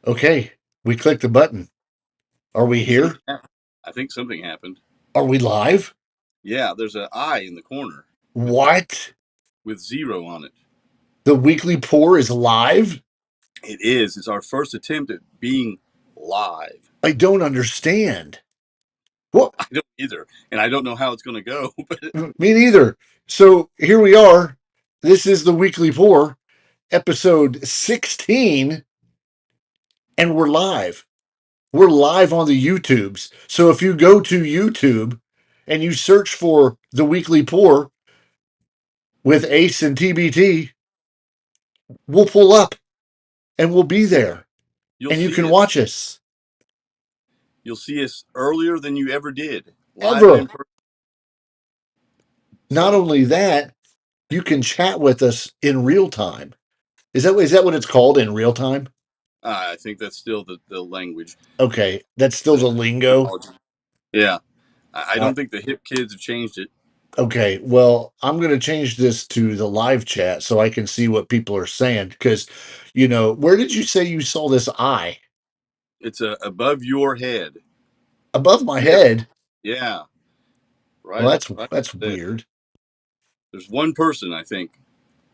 Okay, we clicked the button. Are we Something here? happened. I think something happened. Are we live? Yeah, there's an I in the corner What? with 0 on it. The weekly pour is live? It is. It's our first attempt at being live. I don't understand. What? I don't either, and I don't know how it's going to go. But Me neither. So here we are. This is the weekly pour, episode 16, and we're live. We're live on the YouTubes. So if you go to YouTube and you search for the weekly pour with Ace and TBT, we'll pull up and we'll be there you'll and you can see us. watch us. You'll see us earlier than you ever did, live and in Ever. person. Not So only that, you can chat with us in real time. Is that what it's called, in real time? I think that's still the language, Okay, that's still the the lingo. terminology. Yeah, I Uh, don't think the hip kids have changed it. okay, well, I'm going to change this to the live chat so I can see what people are saying. Because, where did you say you saw this eye? It's above your head. Above my You have, head. yeah, Well, right, that's right that's there. weird. There's one person I think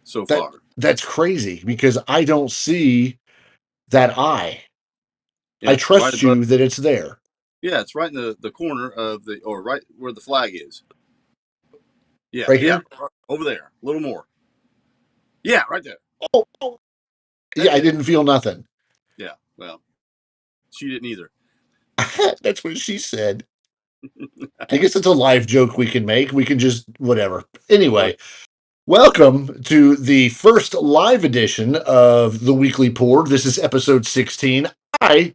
so That far. that's crazy because I don't see that eye. I Yeah, right trust above. you that it's there. Yeah, it's right in the corner of or right where the flag is. Yeah, Right yeah, here? right over there. A little more. Yeah, right there. Oh, oh. Yeah, I Hey. didn't feel nothing. Yeah, well, she didn't either. That's what she said. I guess it's a live joke we can make. We can just whatever. What? Anyway, welcome to the first live edition of the Weekly Pour. This is episode 16. I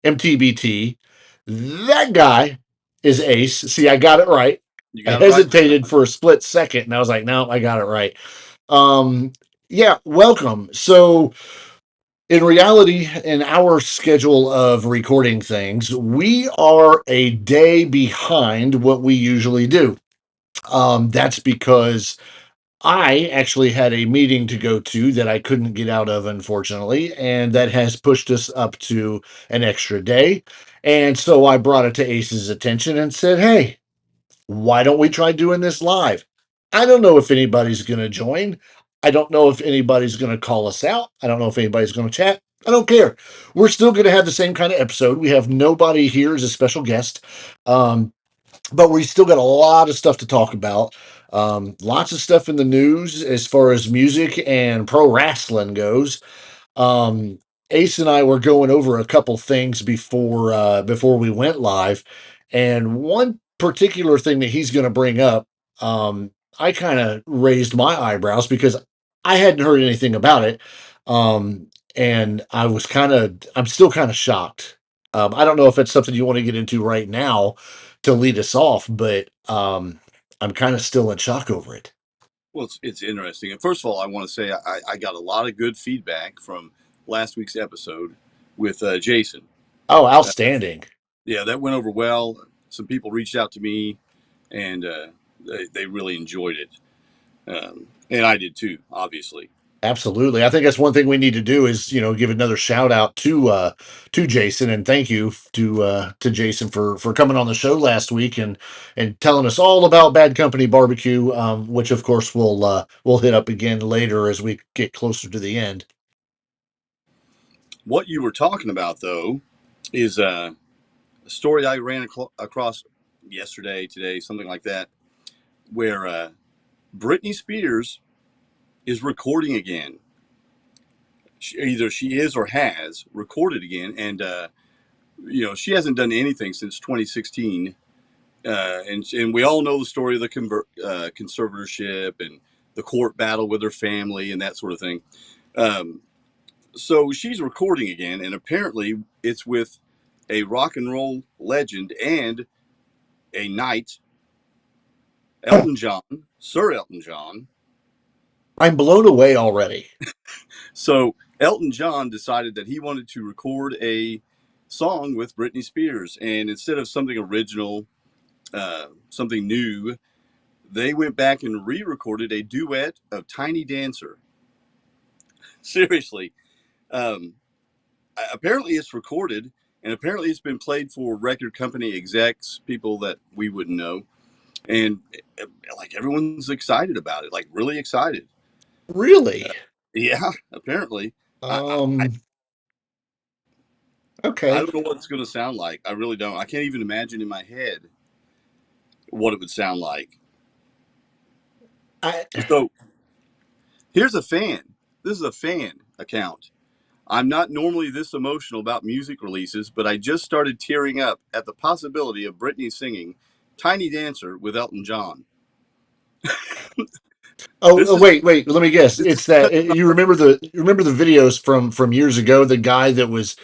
am TBT. That guy is Ace. See, I got it right. You I got it right this hesitated time. for a split second and I was like, no, I got it right. Um, yeah, welcome. So in reality, in our schedule of recording things, we are a day behind what we usually do. That's because I actually had a meeting to go to that I couldn't get out of, unfortunately, and that has pushed us up to an extra day. And so I brought it to Ace's attention and said, hey, why don't we try doing this live? I don't know if anybody's going to join. I don't know if anybody's going to call us out. I don't know if anybody's going to chat. I don't care. We're still going to have the same kind of episode. We have nobody here as a special guest. Um, but we still got a lot of stuff to talk about. Lots of stuff in the news as far as music and pro wrestling goes. Um, Ace and I were going over a couple things before we went live, and one particular thing that he's going to bring up, I kind of raised my eyebrows because I hadn't heard anything about it, and I'm still kind of shocked. I don't know if it's something you want to get into right now to lead us off, but I'm kind of still in shock over it. Well, it's interesting. And first of all, I want to say I got a lot of good feedback from last week's episode with Jason. Oh, Uh, outstanding! yeah, that went over well. Some people reached out to me, and they really enjoyed it, and I did too, obviously. Absolutely. I think that's one thing we need to do is, give another shout out to Jason and thank you to Jason for coming on the show last week and telling us all about Bad Company Barbecue, which of course we'll hit up again later as we get closer to the end. What you were talking about, though, is a story I ran across yesterday, today, something like that, where Britney Spears is recording again. Either she is or has recorded again, and she hasn't done anything since 2016. And we all know the story of the conservatorship and the court battle with her family and that sort of thing. Um, so she's recording again, and apparently it's with a rock and roll legend and a knight, Elton John, Sir Elton John. I'm blown away already. So Elton John decided that he wanted to record a song with Britney Spears, and instead of something original, something new, they went back and re-recorded a duet of Tiny Dancer. Seriously, um, apparently it's recorded, and apparently it's been played for record company execs, people that we wouldn't know, and like everyone's excited about it, like really excited. Really? Yeah, apparently. I I, Um, I okay. don't know what it's going to sound like. I really don't. I can't even imagine in my head what it would sound like. I So here's a fan. This is a fan account. I'm not normally this emotional about music releases, but I just started tearing up at the possibility of Britney singing Tiny Dancer with Elton John. Oh, This is wait. Let me guess. this is It's that you remember the videos from years ago. The guy that was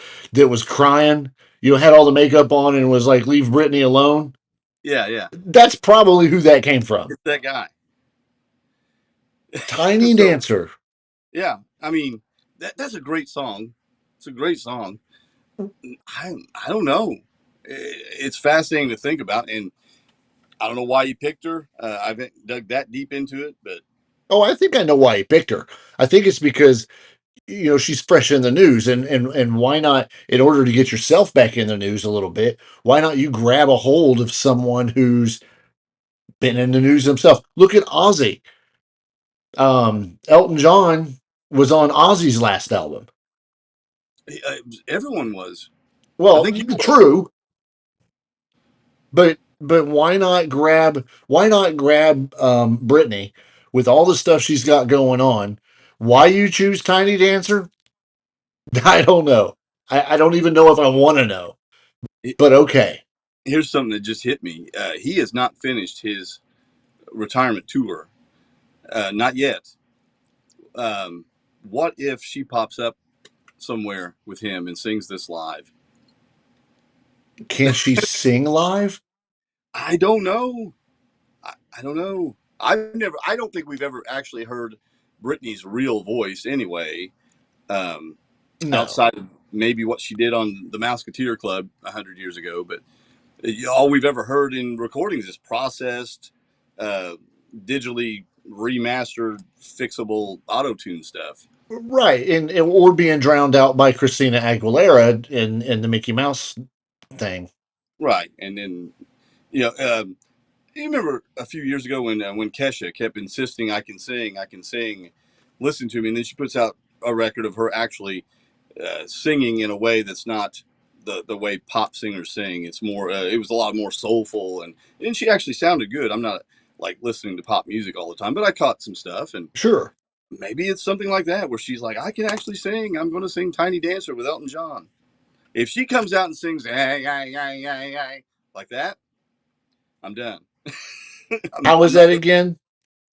crying, had all the makeup on and was like, "Leave Britney alone." yeah, yeah. That's probably who that came from. It's that guy. Tiny So Dancer. yeah, I mean that's a great song. It's a great song. I don't know. It's fascinating to think about, and I don't know why you picked her. I haven't dug that deep into it, but Oh, I think I know why he picked her. I think it's because she's fresh in the news, and why not, in order to get yourself back in the news a little bit, why not you grab a hold of someone who's been in the news himself? Look at Ozzy. Elton John was on Ozzy's last album. uh, everyone was. I Well, think you were. true, but why not grab Britney with all the stuff she's got going on? Why you choose Tiny Dancer? I don't know. I don't even know if I want to know. But okay. Here's something that just hit me. He has not finished his retirement tour. Not yet. Um, what if she pops up somewhere with him and sings this live? Can she sing live? I don't know. I don't know. I've never. I don't think we've ever actually heard Britney's real voice anyway. Um, No. outside of maybe what she did on the Mouseketeer Club 100 years ago, but all we've ever heard in recordings is processed, uh, digitally remastered, fixable auto tune stuff. Right. Or being drowned out by Christina Aguilera in the Mickey Mouse thing. Right, and then you know, you remember a few years ago when Kesha kept insisting, I can sing, listen to me," and then she puts out a record of her actually singing in a way that's not the way pop singers sing. It's more. It was a lot more soulful, and she actually sounded good. I'm not like listening to pop music all the time, but I caught some stuff, and Sure. maybe it's something like that where she's like, I can actually sing. I'm going to sing Tiny Dancer with Elton John. If she comes out and sings hey, hey, hey, hey, hey, like that, I'm done. How I'm was not that listening. again?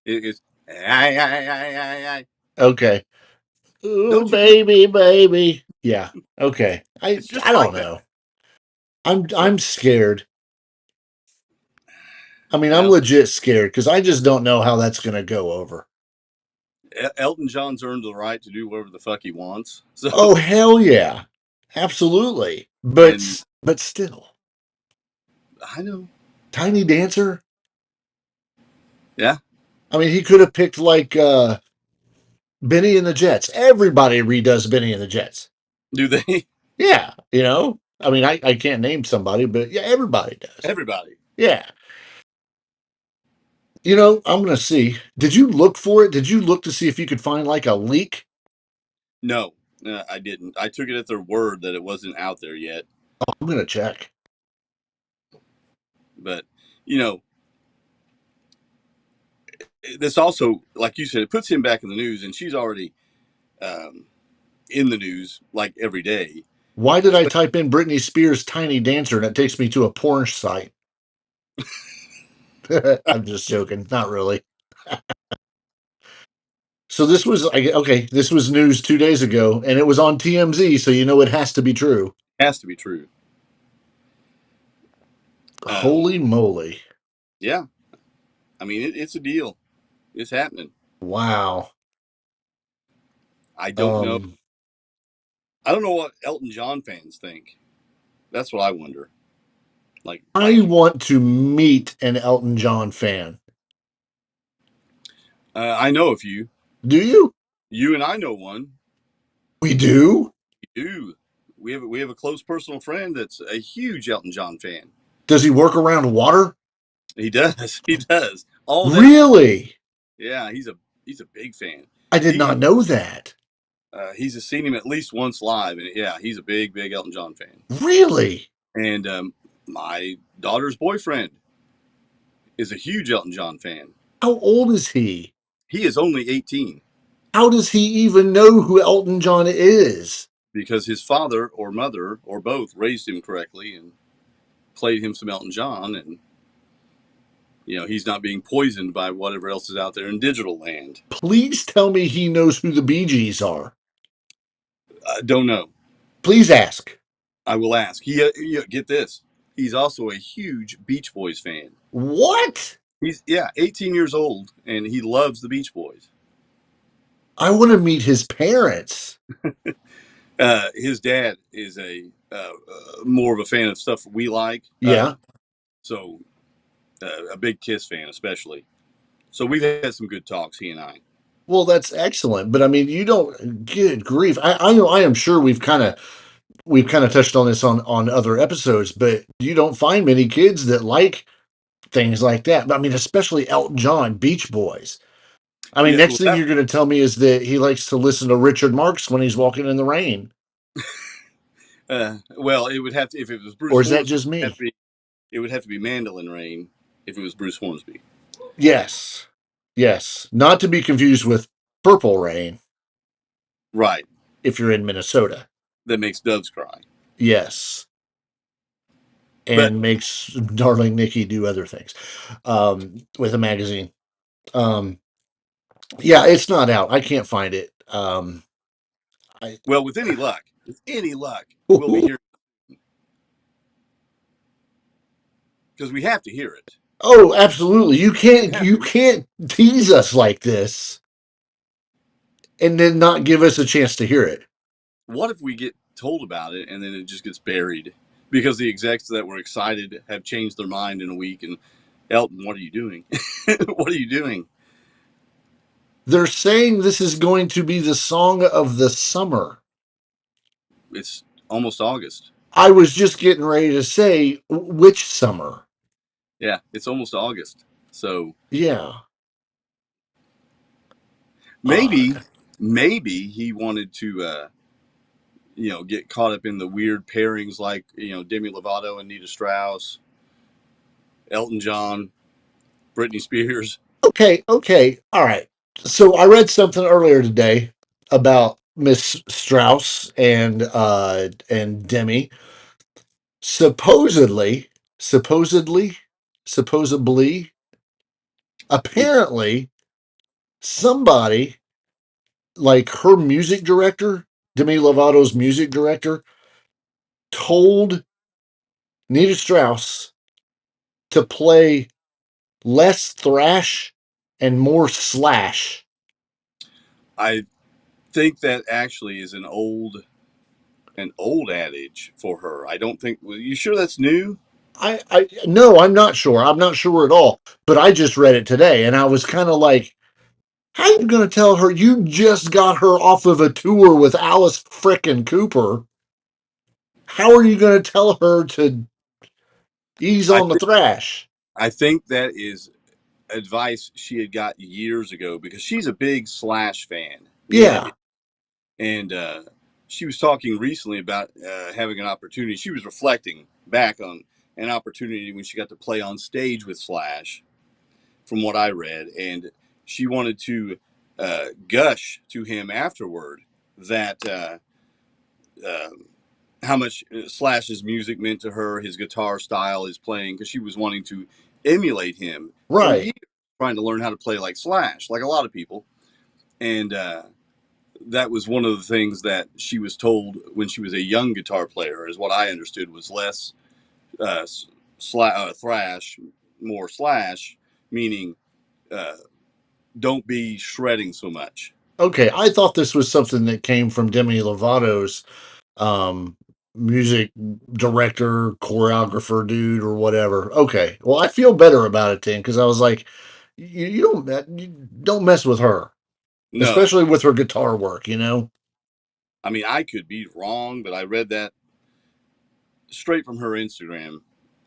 It's hey, hey, hey, hey, hey. Okay. Ooh, Don't you feel? baby, baby. Yeah. Okay. I It's just I don't like that. know. I'm So, I'm scared. I mean, I'm well, legit scared because I just don't know how that's going to go over. Elton John's earned the right to do whatever the fuck he wants. So, Oh, hell yeah. Absolutely. and But still, I know, Tiny Dancer. yeah. I mean, he could have picked like Benny and the Jets. Everybody redoes Benny and the Jets. Do they? Yeah, I mean, I can't name somebody, but yeah, everybody does. Everybody. Yeah. I'm going to see. Did you look for it? Did you look to see if you could find like a leak? No, I didn't. I took it at their word that it wasn't out there yet. I'm going to check. But you know, this also, like you said, it puts him back in the news, and she's already um, in the news like every day. Why did I Especially, type in Britney Spears Tiny Dancer and it takes me to a porn site? I'm just joking. Not really. So this was news 2 days ago, and it was on TMZ, so it has to be true. has to be true. Um, Holy moly! yeah, I mean, it's a deal. It's happening. Wow. I don't know. Um, I don't know what Elton John fans think. That's what I wonder. I Like, want to meet an Elton John fan. I know a few. Do you? You and I know one. We do. You do. we have a close personal friend that's a huge Elton John fan. Does he work around water? He does. He does all day long. Really? Yeah, he's a big fan. I did He not know that. he's seen him at least once live, and yeah, he's a big Elton John fan. Really? And my daughter's boyfriend is a huge Elton John fan. How old is he? He is only 18 How does he even know who Elton John is? because his father or mother or both raised him correctly and played him some Elton John, and he's not being poisoned by whatever else is out there in digital land. Please tell me he knows who the Bee Gees are. I don't know. Please ask. I will ask. Get this. He's also a huge Beach Boys fan. What? He's 18 years old, and he loves the Beach Boys. I want to meet his parents. His dad is a more of a fan of stuff we like. Yeah. So a big Kiss fan, especially. So we've had some good talks, he and I. Well, that's excellent. But I mean, you don't. Good grief! I am sure we've kind of touched on this on other episodes, but you don't find many kids that like things like that. I mean, especially Elton John, Beach Boys. I mean, Yeah, next well, thing you're going to tell me is that he likes to listen to Richard Marx when he's walking in the rain. well, it would have to if it was Or Bruce is that Hornsby. just me? It would have to be Mandolin Rain if it was Bruce Hornsby. Yes. Yes. Not to be confused with Purple Rain Right. if you're in Minnesota. That makes doves cry. Yes. But And makes Darling Nikki do other things with a magazine. Um, yeah, it's not out. I can't find it. I, well, with any luck, we'll be here because we have to hear it. oh, absolutely. You We can't have you to. can't tease us like this and then not give us a chance to hear it. What if we get told about it and then it just gets buried because the execs that were excited have changed their mind in a week? And Elton, what are you doing? What are you doing? They're saying this is going to be the song of the summer. It's almost August. I was just getting ready to say which summer. Yeah, it's almost August. So Yeah. Uh, maybe, maybe he wanted to, get caught up in the weird pairings like, Demi Lovato and Nita Strauss, Elton John, Britney Spears. okay, okay. All right. So I read something earlier today about Miss Strauss and Demi. Supposedly, supposedly, supposedly, apparently somebody like her music director, Demi Lovato's music director, told Nita Strauss to play less thrash and more slash. I think that actually is an old adage for her. I don't think. Well, you sure that's new? I no, I'm not sure. I'm not sure at all. But I just read it today, and I was kind of like, "How you going to tell her you just got her off of a tour with Alice frickin' Cooper? How are you going to tell her to ease I on the think thrash?" I think that is advice she had got years ago because she's a big Slash fan. Yeah, And she was talking recently about having an opportunity. She was reflecting back on an opportunity when she got to play on stage with Slash, from what I read, and she wanted to gush to him afterward that uh, how much Slash's music meant to her, his guitar style, his playing, because she was wanting to emulate him for right. years, trying to learn how to play like Slash, like a lot of people. And that was one of the things that she was told when she was a young guitar player, is what I understood was less uh, thrash, more slash, meaning uh, don't be shredding so much. Okay, I thought this was something that came from Demi Lovato's um music director, choreographer dude or whatever. Okay. Well, I feel better about it then because I was like, you don't mess with her, No, especially with her guitar work, you know? I mean, I could be wrong, but I read that straight from her Instagram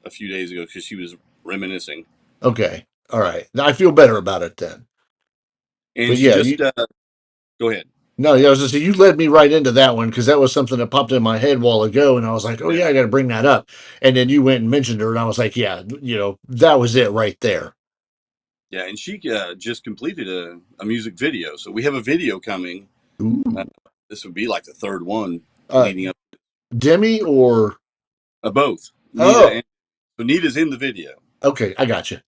a few days ago because she was reminiscing, Okay. All right. Now I feel better about it then. and But she yeah, just you go ahead. no, yeah, I was just you led me right into that one because that was something that popped in my head a while ago, and I was like, oh yeah, Yeah, I got to bring that up. And then you went and mentioned her, and I was like, yeah, that was it right there. yeah, and she just completed a music video, so we have a video coming. Uh, Ooh. this would be like the third one Uh, leading up. Demi or Both Nita oh, and so Nita's in the video okay, I got you.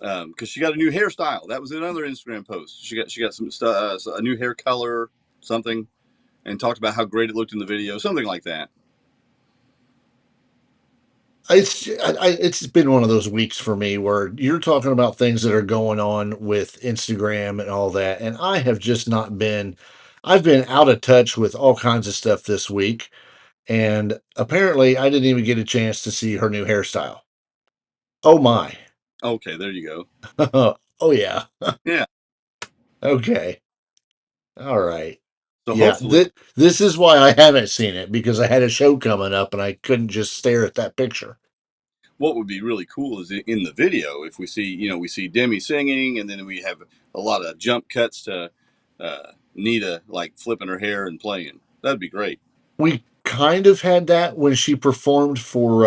because she got a new hairstyle. That was another Instagram post. She got some stuff, a new hair color, something, and talked about how great it looked in the video, something like that. It's been one of those weeks for me where you're talking about things that are going on with Instagram and all that, and I have just not been. I've been out of touch with all kinds of stuff this week, and apparently I didn't even get a chance to see her new hairstyle. Oh my. Okay, there you go. Oh yeah. Yeah. Okay. All right. So Yeah, hopefully, this is why I haven't seen it because I had a show coming up and I couldn't just stare at that picture. what would be really cool is in the video if we see, we see Demi singing, and then we have a lot of jump cuts to Nita like flipping her hair and playing. That'd be great We kind of had that when she performed for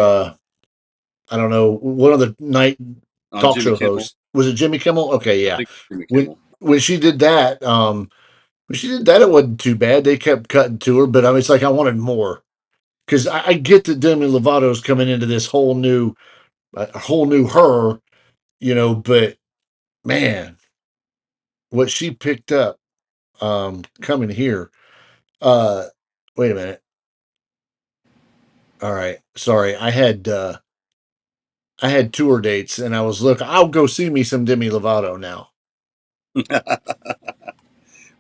I don't know, one of the night on talk Jimmy show Kimmel. hosts. Was it Jimmy Kimmel? Okay, I yeah. think Jimmy When Kimmel. when she did that, it wasn't too bad. They kept cutting to her, but I mean, it's like I wanted more because I get that Demi Lovato's coming into this whole new her, but man, what she picked up coming here. Uh, wait a minute. All right, sorry, I had tour dates, and I was look. I'll go see me some Demi Lovato now.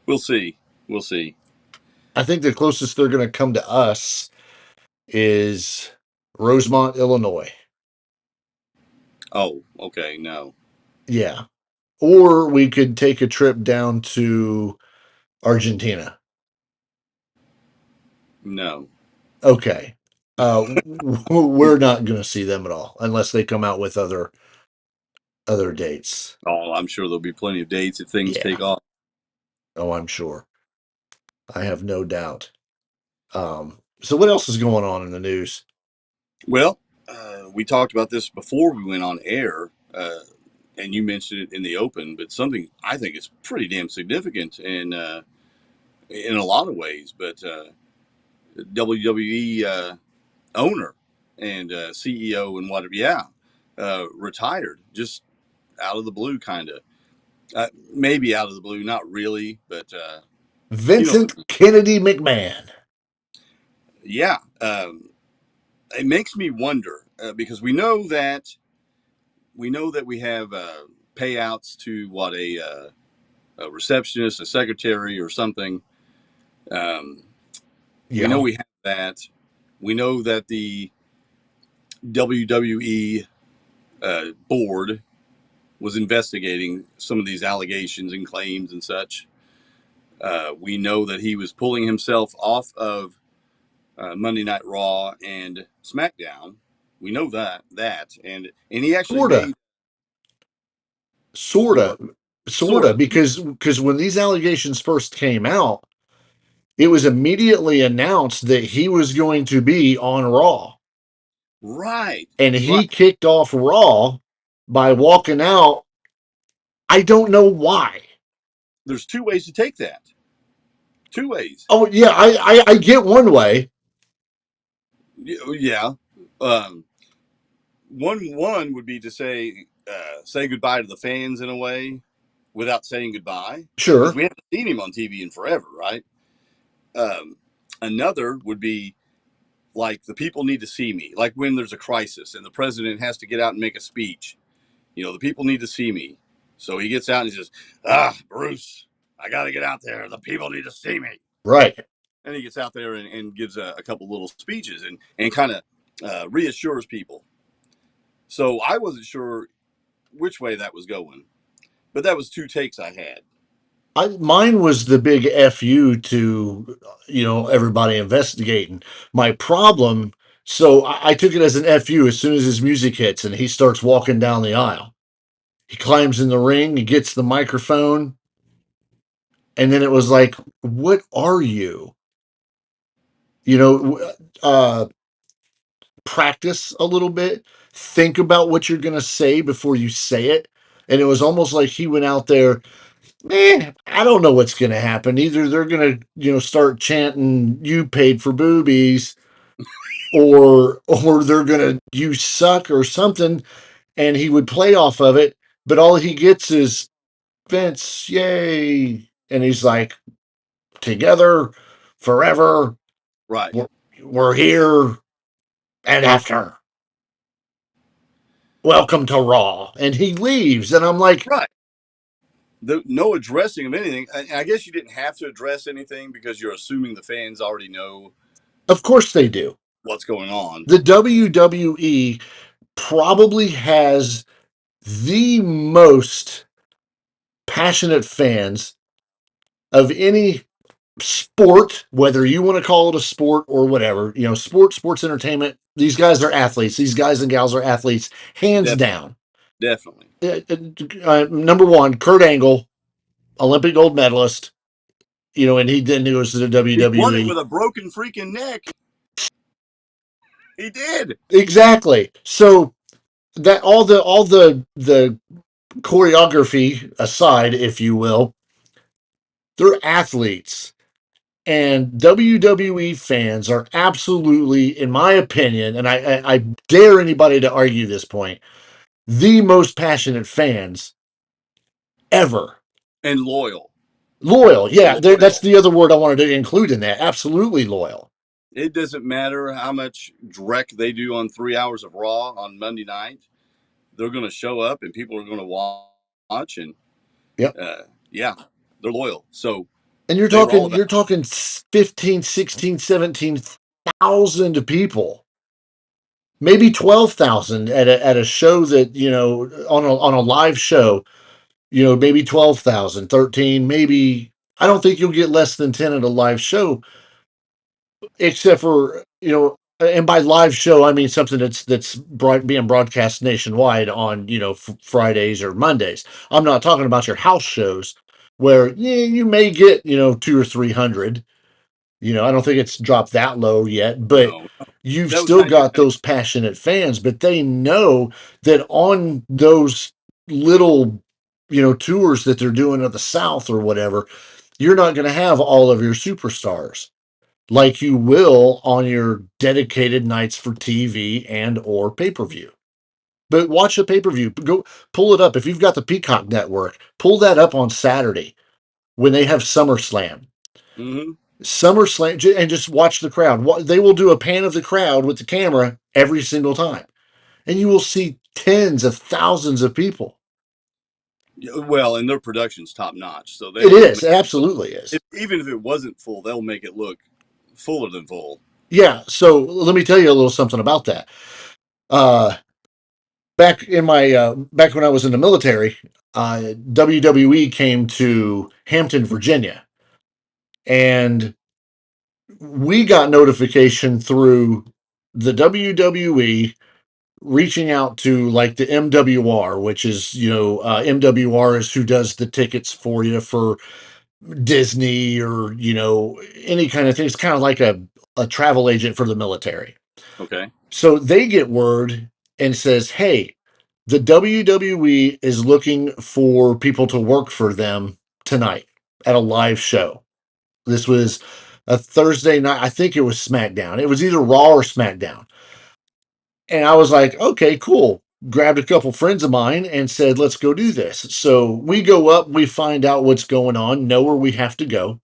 We'll see. We'll see. I think the closest they're going to come to us is Rosemont, Illinois. Oh, okay. No, Yeah. Or we could take a trip down to Argentina. no. Okay. We're not going to see them at all unless they come out with other dates. Oh, I'm sure there'll be plenty of dates if things Yeah. take off. Oh, I'm sure. I have no doubt. So what else is going on in the news? Well, we talked about this before we went on air, and you mentioned it in the open, but something I think is pretty damn significant in a lot of ways. But WWE owner and CEO and whatever, yeah, retired just out of the blue, kind of. Maybe out of the blue, not really, but you know, Vincent Kennedy McMahon. yeah. It makes me wonder because we know that we have payouts to what a receptionist, a secretary, or something. Um, we know Yeah. we have that. We know that the WWE board was investigating some of these allegations and claims and such. We know that he was pulling himself off of Monday Night Raw and SmackDown. We know and he actually Sorta. made Sorta. sort sort Sorta. of Because when these allegations first came out, it was immediately announced that he was going to be on Raw. right, And right. he kicked off Raw by walking out. I don't know why. There's two ways to take that. Two ways. Oh yeah, I get one way. Yeah. Um, one would be to say goodbye to the fans in a way without saying goodbye because Sure. we haven't seen him on TV in forever, right? Um, Another would be like the people need to see me, like when there's a crisis and the president has to get out and make a speech. The people need to see me, so he gets out and he says, Bruce, I got to get out there. The people need to see me. Right. And he gets out there and gives a couple little speeches and kind of reassures people. So I wasn't sure which way that was going, but that was two takes I had. Mine was the big fu to everybody investigating. My problem, so I took it as an fu as soon as his music hits and he starts walking down the aisle. He climbs in the ring, he gets the microphone, and then it was like, "What are you?" You know, uh, practice a little bit. Think about what you're gonna say before you say it. And it was almost like he went out there. Man, I don't know what's going to happen. Either they're going to, start chanting "You paid for boobies," or they're going to "You suck" or something, and he would play off of it. But all he gets is Vince, yay, and he's like, "Together, forever, Right. we're here and after. Welcome to Raw," and he leaves, and I'm like, Right. No addressing of anything. I guess you didn't have to address anything because you're assuming the fans already know "Of course they do." what's going on. The WWE probably has the most passionate fans of any sport, whether you want to call it a sport or whatever, sports entertainment. These guys are athletes. These guys and gals are athletes, hands Def- down. Definitely. Number one, Kurt Angle, Olympic gold medalist, and he then goes to the He won it WWE. with a broken freaking neck. He did. Exactly. So that all the choreography aside, if you will, they're athletes. And WWE fans are absolutely, in my opinion, and I dare anybody to argue this point, the most passionate fans ever. And loyal. Loyal, yeah, that's Loyal. the other word I wanted to include in that. Absolutely loyal. It doesn't matter how much dreck they do on 3 hours of Raw on Monday night. They're going to show up and people are going to watch. And Yep. yeah, they're loyal. So And you're they were all talking about you're talking 15, 16, 17,000 people. Maybe 12,000 at a show that, on a live show, maybe 12,000, 13, maybe. I don't think you'll get less than 10 at a live show, except for, and by live show, I mean something that's being broadcast nationwide on, Fridays or Mondays. I'm not talking about your house shows where you may get, two or 300. I don't think it's dropped that low yet, but no. you've That was still got 1990. those passionate fans, but they know that on those little, tours that they're doing of the South or whatever, you're not going to have all of your superstars like you will on your dedicated nights for TV and or pay-per-view. But watch a pay-per-view. Go pull it up. If you've got the Peacock network, pull that up on Saturday when they have SummerSlam. Mm-hmm. SummerSlam, and just watch the crowd. They will do a pan of the crowd with the camera every single time, and you will see tens of thousands of people. Well, and their production's top notch. So It they'll is, make it it look, absolutely is. even if it wasn't full, they'll make it look fuller than full. Yeah. So let me tell you a little something about that. Uh, back when I was in the military, WWE came to Hampton, Virginia, and we got notification through the WWE reaching out to like the MWR, which is, MWR is who does the tickets for you for Disney or, any kind of thing. It's kind of like a travel agent for the military. Okay. So they get word and says, "Hey, the WWE is looking for people to work for them tonight at a live show." This was a Thursday night. I think it was SmackDown. It was either Raw or SmackDown. And I was like, okay, cool. Grabbed a couple friends of mine and said, let's go do this. So we go up, we find out what's going on, know where we have to go,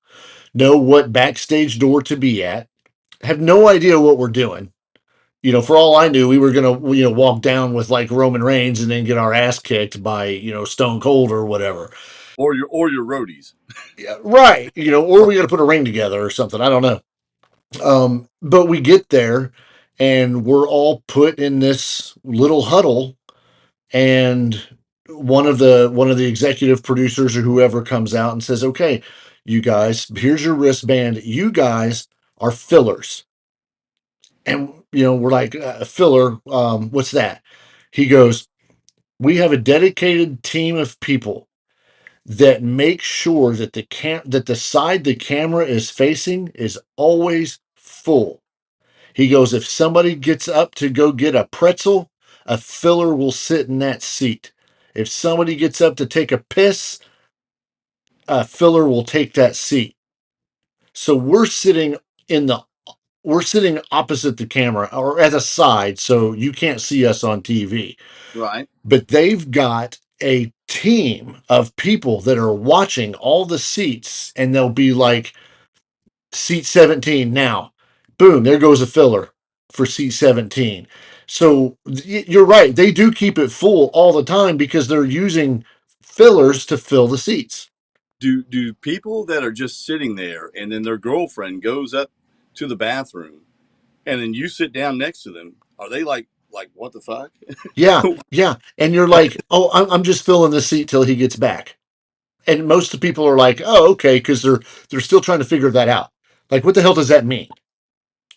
know what backstage door to be at, have no idea what we're doing. For all I knew, we were going to, walk down with like Roman Reigns and then get our ass kicked by, Stone Cold or whatever. Or your roadies. Yeah, right. Or we got to put a ring together or something. I don't know. But we get there and we're all put in this little huddle, and one of the executive producers or whoever comes out and says, "Okay, you guys, here's your wristband. You guys are fillers." And we're like, "Filler, what's that?" He goes, "We have a dedicated team of people that make sure that the side the camera is facing is always full." He goes, "If somebody gets up to go get a pretzel, a filler will sit in that seat. If somebody gets up to take a piss, a filler will take that seat." So in the we're sitting opposite the camera or at a side, so you can't see us on TV. Right. But they've got a team of people that are watching all the seats, and they'll be like, "Seat 17 now." Boom, there goes a filler for seat 17. So you're right. They do keep it full all the time because they're using fillers to fill the seats. Do people that are just sitting there and then their girlfriend goes up to the bathroom and then you sit down next to them, are they like what the fuck? Yeah, yeah. And you're like, "Oh, I'm just filling the seat till he gets back." And most of the people are like, "Oh, okay," because they're still trying to figure that out. Like, what the hell does that mean?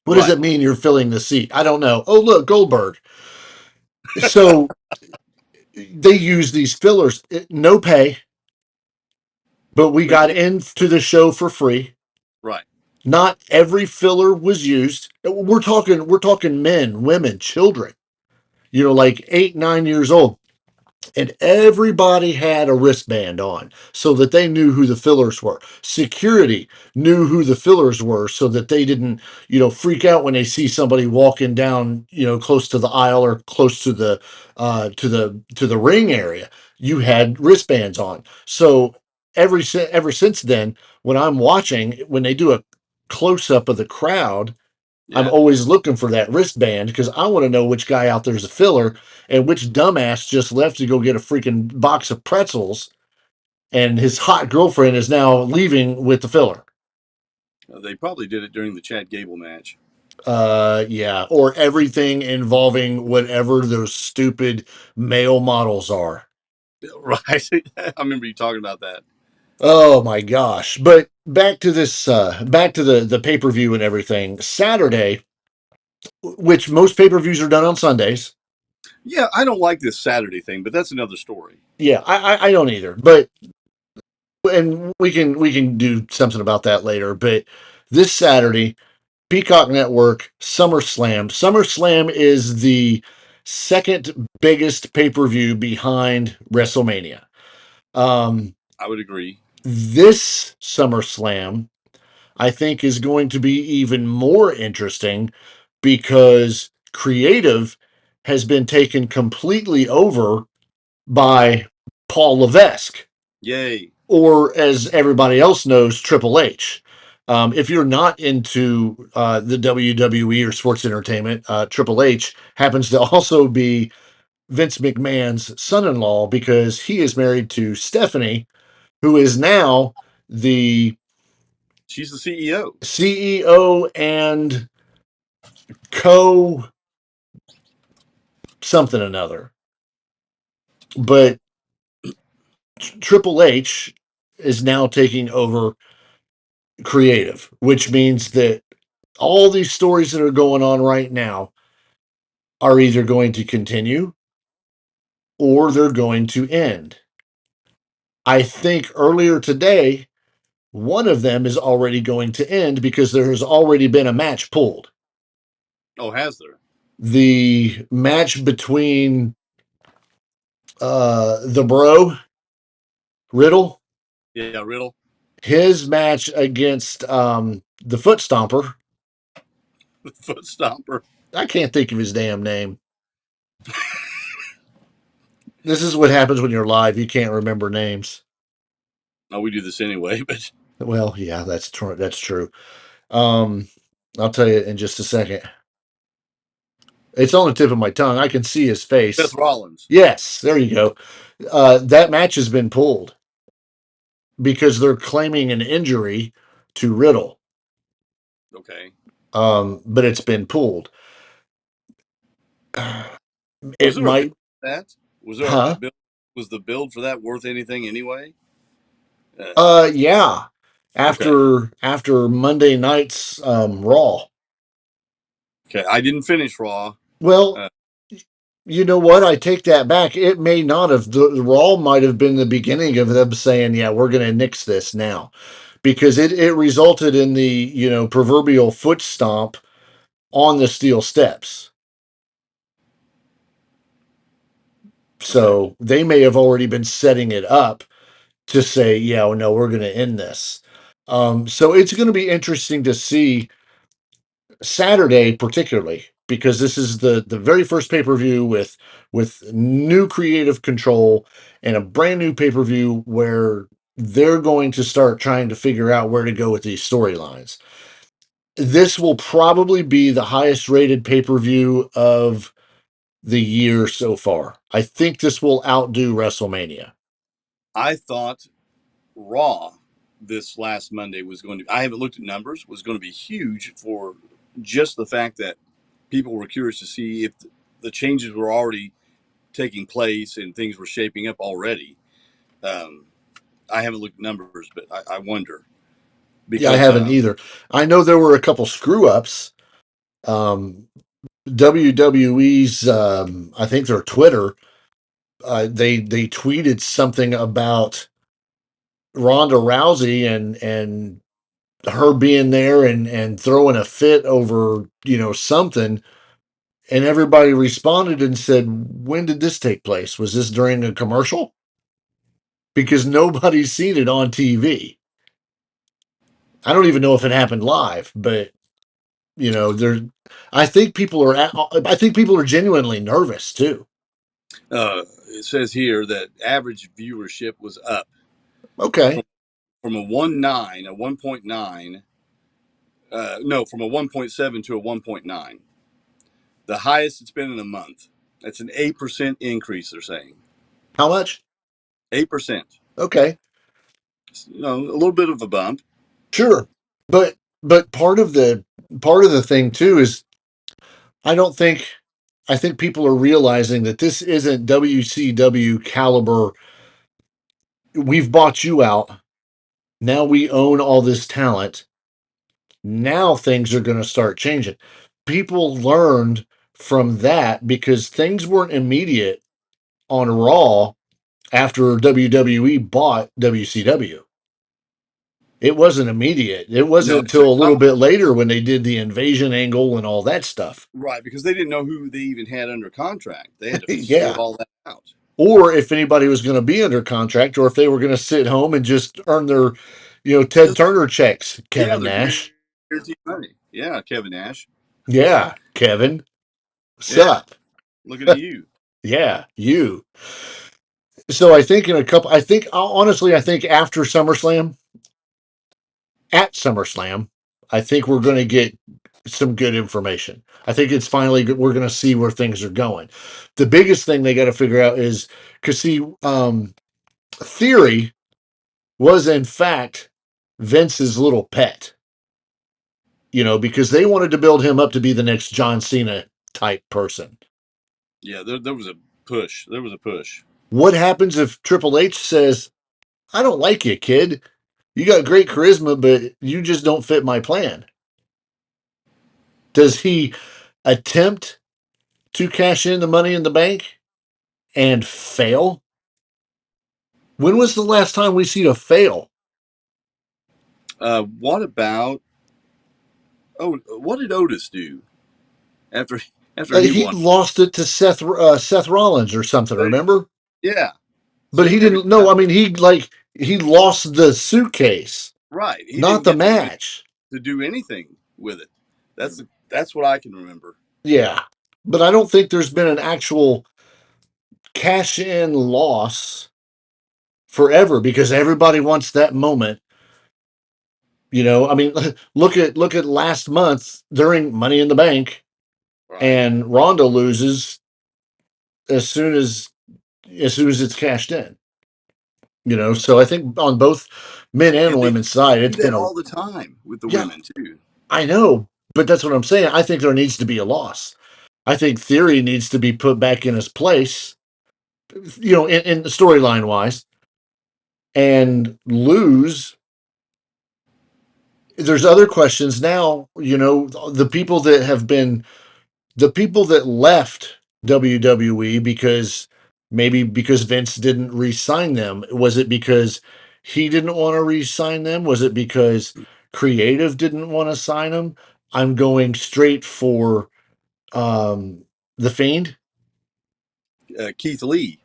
What does Right. it mean you're filling the seat? I don't know. Oh, look, Goldberg. So they use these fillers, no pay, but we But got yeah, into the show for free. right. Not every filler was used. We're talking men, women, children. Like 8, 9 years old. And everybody had a wristband on so that they knew who the fillers were. Security knew who the fillers were so that they didn't, freak out when they see somebody walking down, close to the aisle or close to the ring area. You had wristbands on. So ever since then, when I'm watching, when they do a close up of the crowd, I'm Yeah. always looking for that wristband because I want to know which guy out there's a filler and which dumbass just left to go get a freaking box of pretzels and his hot girlfriend is now leaving with the filler. They probably did it during the Chad Gable match. Yeah, or everything involving whatever those stupid male models are. Right. I remember you talking about that. Oh my gosh. But back to the pay-per-view and everything. Saturday, which most pay-per-views are done on Sundays. Yeah, I don't like this Saturday thing, but that's another story. Yeah, I don't either. But and we can do something about that later. But this Saturday, Peacock Network SummerSlam. SummerSlam is the second biggest pay per view behind WrestleMania. Um, I would agree. this SummerSlam, I think, is going to be even more interesting because creative has been taken completely over by Paul Levesque, Yay. or as everybody else knows, Triple H. If you're not into the WWE or sports entertainment, Triple H happens to also be Vince McMahon's son in law because he is married to Stephanie, who is now the She's the CEO. CEO and co something another. But Triple H is now taking over creative, which means that all these stories that are going on right now are either going to continue or they're going to end. I think earlier today, one of them is already going to end because there has already been a match pulled. Oh, has there? The match between the bro, Riddle, Yeah, Riddle. his match against the Foot Stomper. The foot stomper. I can't think of his damn name. This is what happens when you're live. You can't remember names. No, we do this anyway, but Well, yeah, that's true. That's true. Um, I'll tell you in just a second. It's on the tip of my tongue. I can see his Seth face. Rollins. Yes, there you go. That match has been pulled because they're claiming an injury to Riddle. Okay. But it's been pulled. Was It there a bill might, for that? Was there a huh? bill? Was the build for that worth anything anyway? Uh, Yeah. okay, After Monday night's Raw. okay. I didn't finish Raw. Well, Uh, you know what? I take that back. It may not have. The Raw might have been the beginning of them saying, "Yeah, we're going to nix this now," because it resulted in the proverbial foot stomp on the steel steps. okay. So they may have already been setting it up to say, "Yeah, well, no, we're going to end this." So it's going to be interesting to see Saturday, particularly because this is the very first pay per view with new creative control and a brand new pay per view where they're going to start trying to figure out where to go with these storylines. This will probably be the highest rated pay per view of the year so far. I think this will outdo WrestleMania. I thought Raw this last Monday was going to. I haven't looked at numbers. Was going to be huge for just the fact that people were curious to see if the changes were already taking place and things were shaping up already. Um, I haven't looked at numbers, but I wonder Yeah, I because haven't either. I know there were a couple screw ups. Um, WWE's, I think their Twitter, they tweeted something about Ronda Rousey and her being there and throwing a fit over something, and everybody responded and said, "When did this take place? Was this during a commercial?" Because nobody's seen it on TV. I don't even know if it happened live, but there. I think people are genuinely nervous too. it says here that average viewership was up from, Okay, from a 1.9, no, from a 1.7 to a 1.9, the highest it's been in a month. That's an 8% increase. They're saying how much? 8%. Okay, A little bit of a bump. sure, but part of the thing too is I don't think I think people are realizing that this isn't WCW caliber. We've bought you out. Now we own all this talent. Now things are going to start changing. People learned from that because things weren't immediate on Raw after WWE bought WCW. It wasn't immediate. It No, wasn't it took until a little time. bit later when they did the invasion angle and all that stuff. Right, because they didn't know who they even had under contract. They had to sort Yeah. all that out. Or if anybody was going to be under contract, or if they were going to sit home and just earn their, Ted Just, Turner checks. yeah, Kevin they're Nash. guaranteed money. Yeah, Kevin Nash. Yeah, Kevin. Yeah, Sup? looking at you. Yeah, you. So I think after SummerSlam, at SummerSlam, I think we're going to get some good information. I think it's finally we're going to see where things are going. The biggest thing they got to figure out is because see, Theory was in fact Vince's little pet. Because they wanted to build him up to be the next John Cena type person. Yeah, there was a push. There was a push. What happens if Triple H says, "I don't like you, kid. You got great charisma, but you just don't fit my plan"? Does he attempt to cash in the money in the bank and fail? When was the last time we seen a fail? What about? Oh, what did Otis do after after he He won? lost it to Seth Rollins or something. There you Remember? Yeah. But See, he every didn't. No, time, I mean he lost the suitcase, right? He not didn't the get match. to do anything with it. That's what I can remember. Yeah, but I don't think there's been an actual cash in loss forever because everybody wants that moment. I mean, look at last month during Money in the Bank, Right. and Ronda loses as soon as it's cashed in. So I think on both men and And they women's side, do it's been that a all the time with the yeah. women too. I know, but that's what I'm saying. I think there needs to be a loss. I think Theory needs to be put back in his place in the storyline wise, and lose. There's other questions now. The people that left WWE because maybe because Vince didn't re-sign them. Was it because he didn't want to re-sign them? Was it because creative didn't want to sign them? I'm going straight for the Fiend, Keith Lee.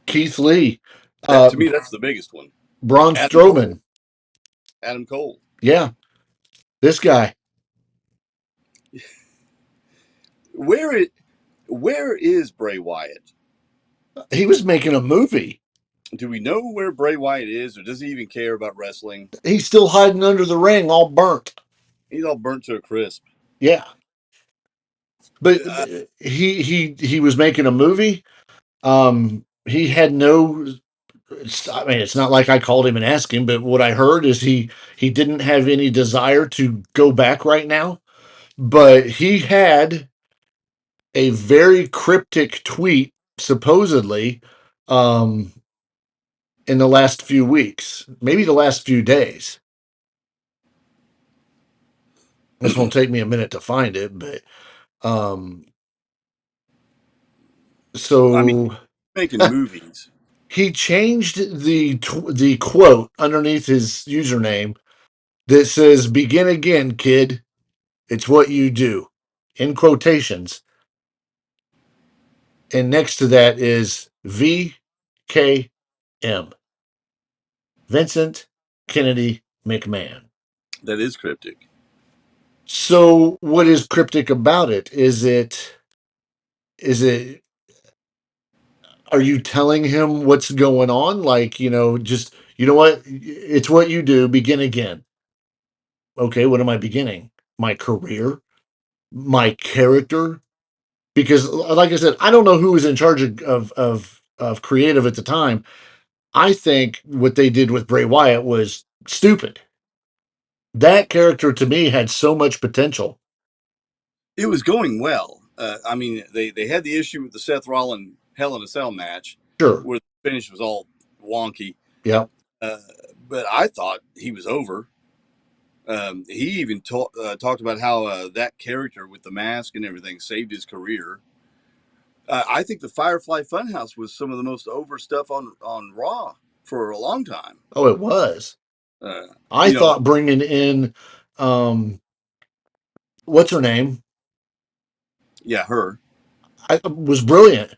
Keith Lee, That uh, to me, that's the biggest one. Braun Adam Cole. Strowman. Adam Cole. Yeah, this guy. Where it where is Bray Wyatt? He was making a movie. Do we know where Bray Wyatt is, or does he even care about wrestling? He's still hiding under the ring, all burnt. He's all burnt to a crisp. Yeah, but Uh, he was making a movie. He had no. I mean, it's not like I called him and asked him, but what I heard is he didn't have any desire to go back right now. But he had a very cryptic tweet, supposedly, um, in the last few weeks, maybe the last few days. This won't take me a minute to find it, but um, I mean, so making movies. he changed the quote underneath his username that says "Begin again, kid. It's what you do," in quotations, and next to that is VKM, Vincent Kennedy McMahon. That is cryptic. So, what is cryptic about it? Is it are you telling him what's going on? Like, just what? It's what you do. Begin again. Okay, what am I beginning? My career, my character. Because, like I said, I don't know who was in charge of creative at the time. I think what they did with Bray Wyatt was stupid. That character to me had so much potential. It was going well. I mean, they had the issue with the Seth Rollins Hell in a Cell match Sure. where the finish was all wonky. Yep. Uh, but I thought he was over. He even talked about how that character with the mask and everything saved his career. I think the Firefly Funhouse was some of the most over stuff on Raw for a long time. Oh, it was. Uh, I you know, thought bringing in, um, what's her name? yeah, her. Was brilliant.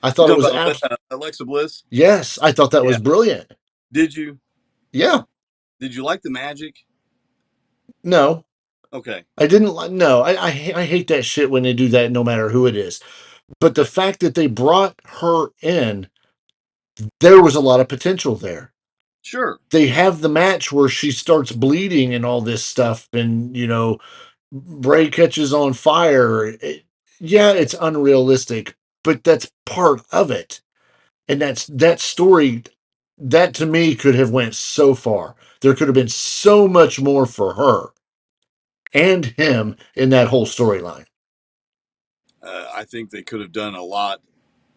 I You thought it talking was about Alexa Bliss? yes, I thought that Yeah. was brilliant. Did you? Yeah. Did you like the magic? No, Okay. I didn't like. No, I hate that shit when they do that. No matter who it is, but the Okay. fact that they brought her in, there was a lot of potential there. Sure. They have the match where she starts bleeding and all this stuff, and Bray catches on fire. Yeah, it's unrealistic, but that's part of it, and that's that story. That to me could have went so far. There could have been so much more for her and him in that whole storyline. I think they could have done a lot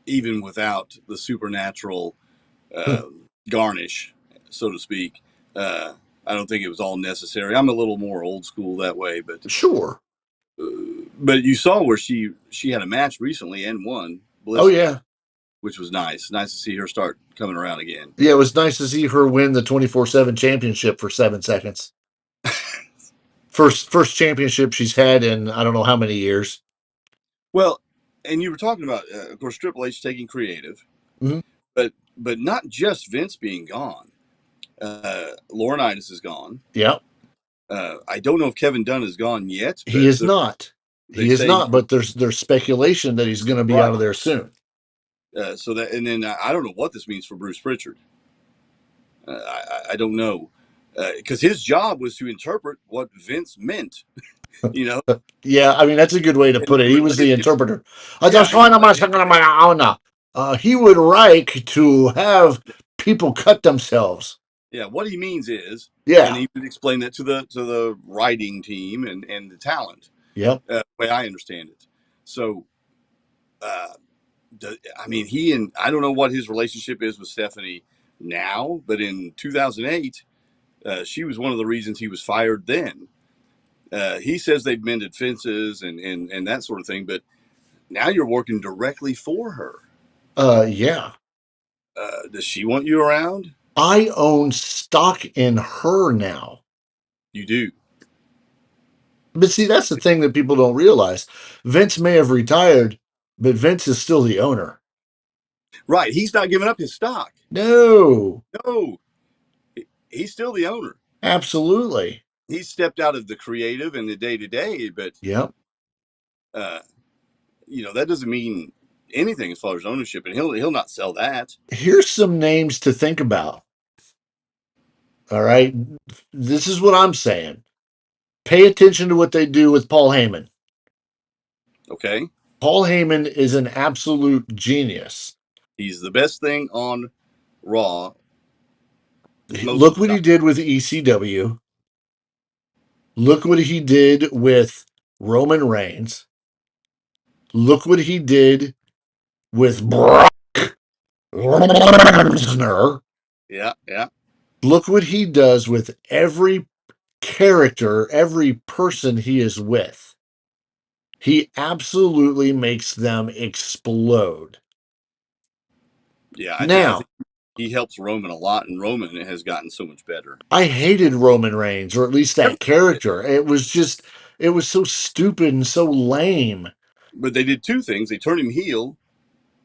even without the supernatural uh, garnish, so to speak. I don't think it was all necessary. I'm a little more old school that way, Sure. but you saw where she had a match recently and won. Oh Bliss did, yeah. which was nice. Nice to see her start coming around again. Yeah, it was nice to see her win the 24/7 championship for 7 seconds. First championship she's had in I don't know how many years. Well, and you were talking about, of course, Triple H taking creative, Mhm. but not just Vince being gone. Laurinaitis is gone. Yeah, I don't know if Kevin Dunn is gone yet, he but is not. they He is say not, he's but there's speculation that he's going to be out right. of there soon. So that, and then I don't know what this means for Bruce Pritchard. I don't know because his job was to interpret what Vince meant, you know, Yeah, I mean that's a good way to and put it. He was the interpreter. I yeah, just want to he would like to have people cut themselves. yeah. What he means is, and Yeah. he would explain that to the writing team and the talent, Yep. the way I understand it. So, uh, I mean, he and I don't know what his relationship is with Stephanie now, but in 2008, she was one of the reasons he was fired then. He says they've mended fences and that sort of thing, but now you're working directly for her. Yeah. Does she want you around? I own stock in her now. You do. But see, that's the thing that people don't realize. Vince may have retired, but Vince is still the owner. Right. He's not giving up his stock. No, No, he's still the owner. absolutely. He's stepped out of the creative and the day to day, but Yep. uh, that doesn't mean anything as far as ownership, and he'll not sell that. Here's some names to think about. All right. This is what I'm saying. Pay attention to what they do with Paul Heyman. Okay, Paul Heyman is an absolute genius. he's the best thing on Raw most of Look the what time. he did with ECW. Look what he did with Roman Reigns. Look what he did with Brock Lesnar. Yeah, yeah, Look what he does with every character, every person he is with. He absolutely makes them explode. yeah. I Now, think he helps Roman a lot, and Roman has gotten so much better. I hated Roman Reigns, or at least that character. It was so stupid and so lame. But they did two things: they turned him heel,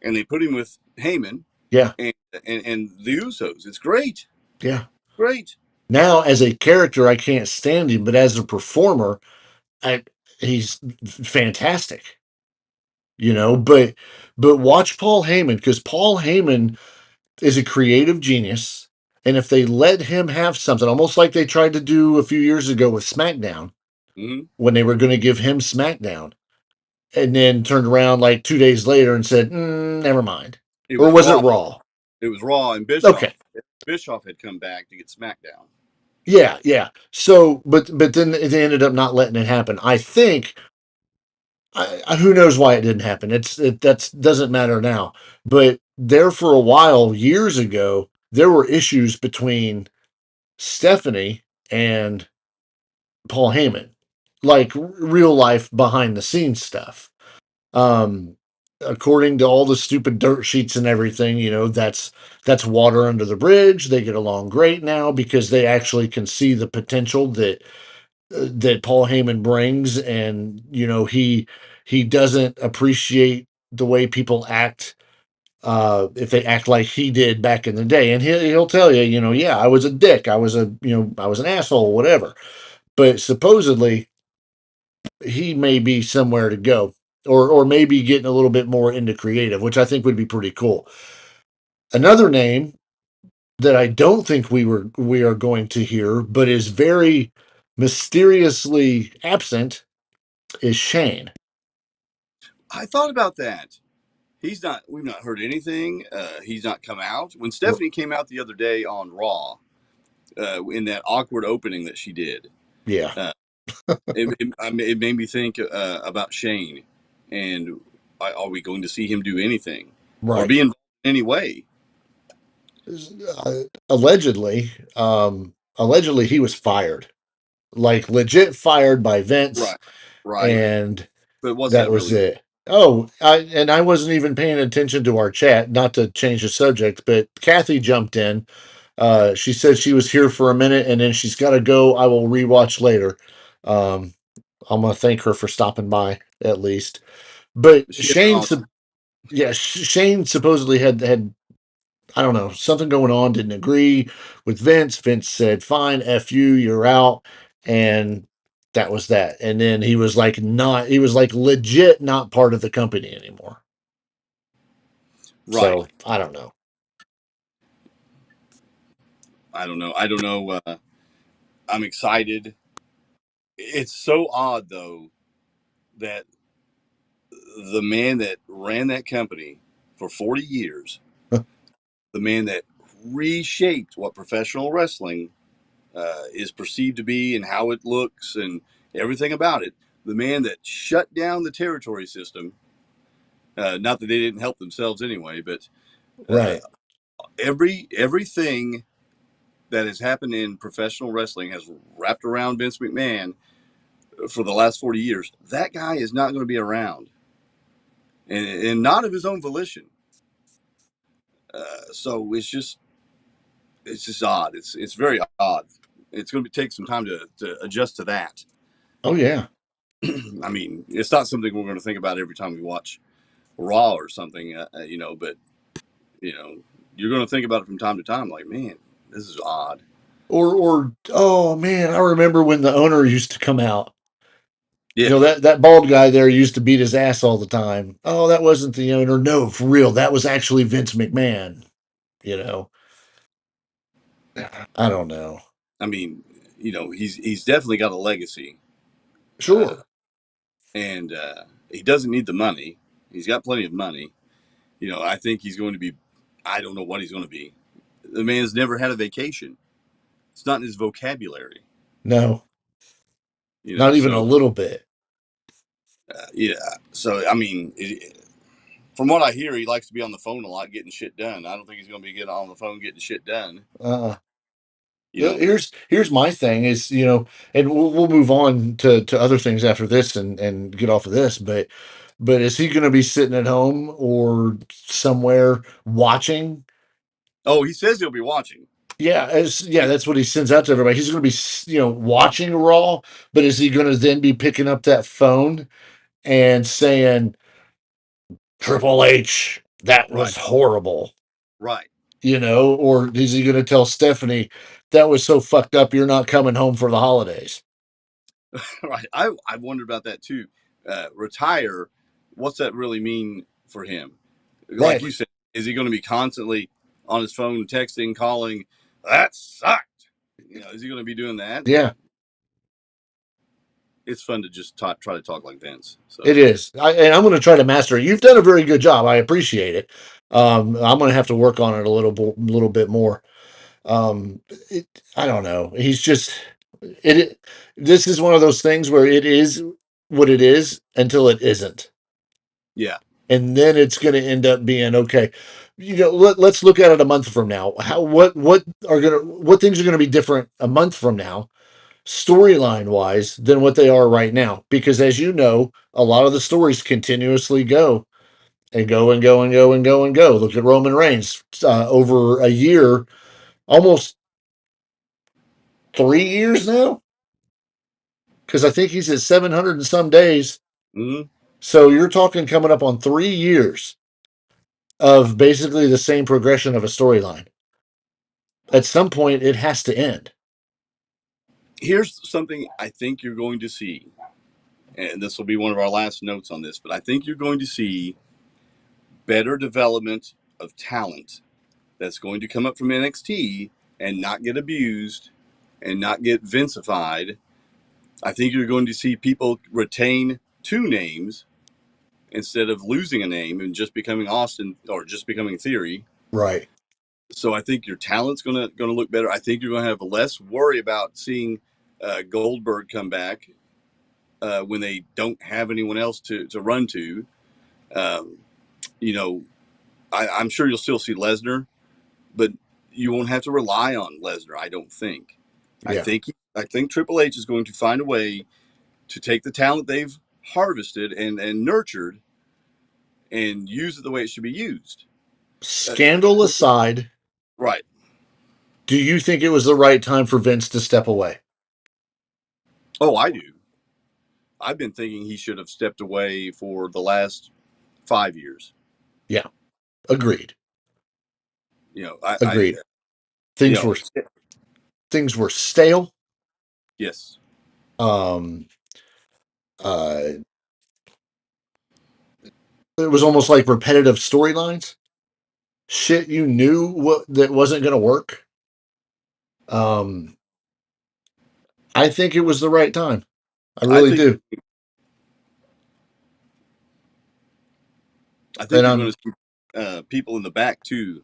and they put him with Heyman Yeah, and the Usos. It's great, yeah. great. Now, as a character, I can't stand him, but as a performer, I, he's fantastic. But watch Paul Heyman because Paul Heyman is a creative genius, and if they let him have something, almost like they tried to do a few years ago with SmackDown, Hmm. when they were going to give him SmackDown, and then turned around like 2 days later and said, "Never mind," It or was was it Raw. Raw? It was Raw, and Okay, Bischoff had come back to get SmackDown. yeah, yeah. So, but then they ended up not letting it happen. I think who knows why it didn't happen. That doesn't matter now. But there for a while, years ago, there were issues between Stephanie and Paul Heyman, like real life behind the scenes stuff. Um, According to all the stupid dirt sheets and everything, that's water under the bridge. They get along great now because they actually can see the potential that Paul Heyman brings, and he doesn't appreciate the way people act if they act like he did back in the day, and he'll tell you, yeah, I was a dick, I was an asshole, whatever. But supposedly he may be somewhere to go, or maybe getting a little bit more into creative, which I think would be pretty cool. Another name that I don't think we are going to hear, but is very mysteriously absent, is Shane. I thought about that. He's not. We've not heard anything. He's not come out. When R- Stephanie came out the other day on Raw, in that awkward opening that she did, Yeah, uh, it made me think about Shane, and are we going to see him do anything or right. be involved in any way? Allegedly, allegedly he was fired, like legit fired by Vince, Right, right. and But was that that was really? it. Oh, I wasn't even paying attention to our chat, not to change the subject, but Kathy jumped in. She said she was here for a minute and then she's got to go. I will rewatch later. Um, I'm gonna thank her for stopping by at least. But She had an awesome. Yeah, Shane supposedly had I don't know, something going on, didn't agree with Vince. Vince said, "Fine, F you, you're out." And that was that. And then he was like legit not part of the company anymore. Right. So I don't know. I don't know. I don't know. I'm excited. It's so odd though that the man that ran that company for 40 years, the man that reshaped what professional wrestling is perceived to be and how it looks and everything about it, the man that shut down the territory system Not that they didn't help themselves anyway, but uh, Right. everything that has happened in professional wrestling has wrapped around Vince McMahon for the last 40 years. That guy is not going to be around, and not of his own volition. So it's just odd. It's very odd. It's going to take some time to adjust to that. Oh yeah. I mean, it's not something we're going to think about every time we watch Raw or something, but you know, you're going to think about it from time to time. Like, man, this is odd. Or oh man, I remember when the owner used to come out. Yeah, That bald guy there used to beat his ass all the time. Oh, that wasn't the owner. No, for real, that was actually Vince McMahon. You know, I don't know. I mean, he's definitely got a legacy, uh, Sure. and he doesn't need the money. He's got plenty of money. I think he's going to be. I don't know what he's going to be. The man's never had a vacation. It's not in his vocabulary. No, not even a So little bit. yeah. So I mean, from what I hear, he likes to be on the phone a lot, getting shit done. I don't think he's going to be getting on the phone getting shit done. Uh, You know, here's my thing is, and we'll move on to other things after this and get off of this, but is he going to be sitting at home or somewhere watching? oh, he says he'll be watching. Yeah, that's what he sends out to everybody. He's going to be, watching Raw, but is he going to then be picking up that phone and saying, Triple H, that Right, was horrible, right, or is he going to tell Stephanie, that was so fucked up, you're not coming home for the holidays? right. I wondered about that too. Retire. What's that really mean for him? Like Right. you said, is he going to be constantly on his phone, texting, calling? That sucked. Is he going to be doing that? Yeah, It's fun to just try to talk like Vince. it So is. And I'm going to try to master it. You've done a very good job. I appreciate it. I'm going to have to work on it little bit more. Um, it, I don't know. He's just it. This is one of those things where it is what it is until it isn't, yeah, and then it's going to end up being okay. Let's look at it a month from now. What things are going to be different a month from now, storyline wise, than what they are right now? Because as you know, a lot of the stories continuously go and go and go and go and go and go. Look at Roman Reigns, over a year, almost 3 years now, because I think he's at 700 and some days. hmm So you're talking coming up on 3 years of basically the same progression of a storyline. At some point, it has to end. here's something I think you're going to see, and this will be one of our last notes on this. But I think you're going to see better development of talent that's going to come up from NXT and not get abused and not get Vincified. I think you're going to see people retain two names instead of losing a name and just becoming Austin or just becoming Theory. Right. So I think your talent's gonna look better. I think you're gonna have less worry about seeing Goldberg come back when they don't have anyone else to run to. Um, you know, I'm sure you'll still see Lesnar, but you won't have to rely on Lesnar. I don't think. I Yeah. think I think Triple H is going to find a way to take the talent they've harvested and nurtured and use it the way it should be used. Uh, Scandal aside, right. do you think it was the right time for Vince to step away? Oh, I do. I've been thinking he should have stepped away for the last 5 years. Yeah. Agreed. I Agreed. you Things know, were things were stale. yes, Um. Uh. It was almost like repetitive storylines. Shit, you knew what that wasn't going to work. Um. I think it was the right time. I I really think do. I think And you're going I'm. to see people in the back too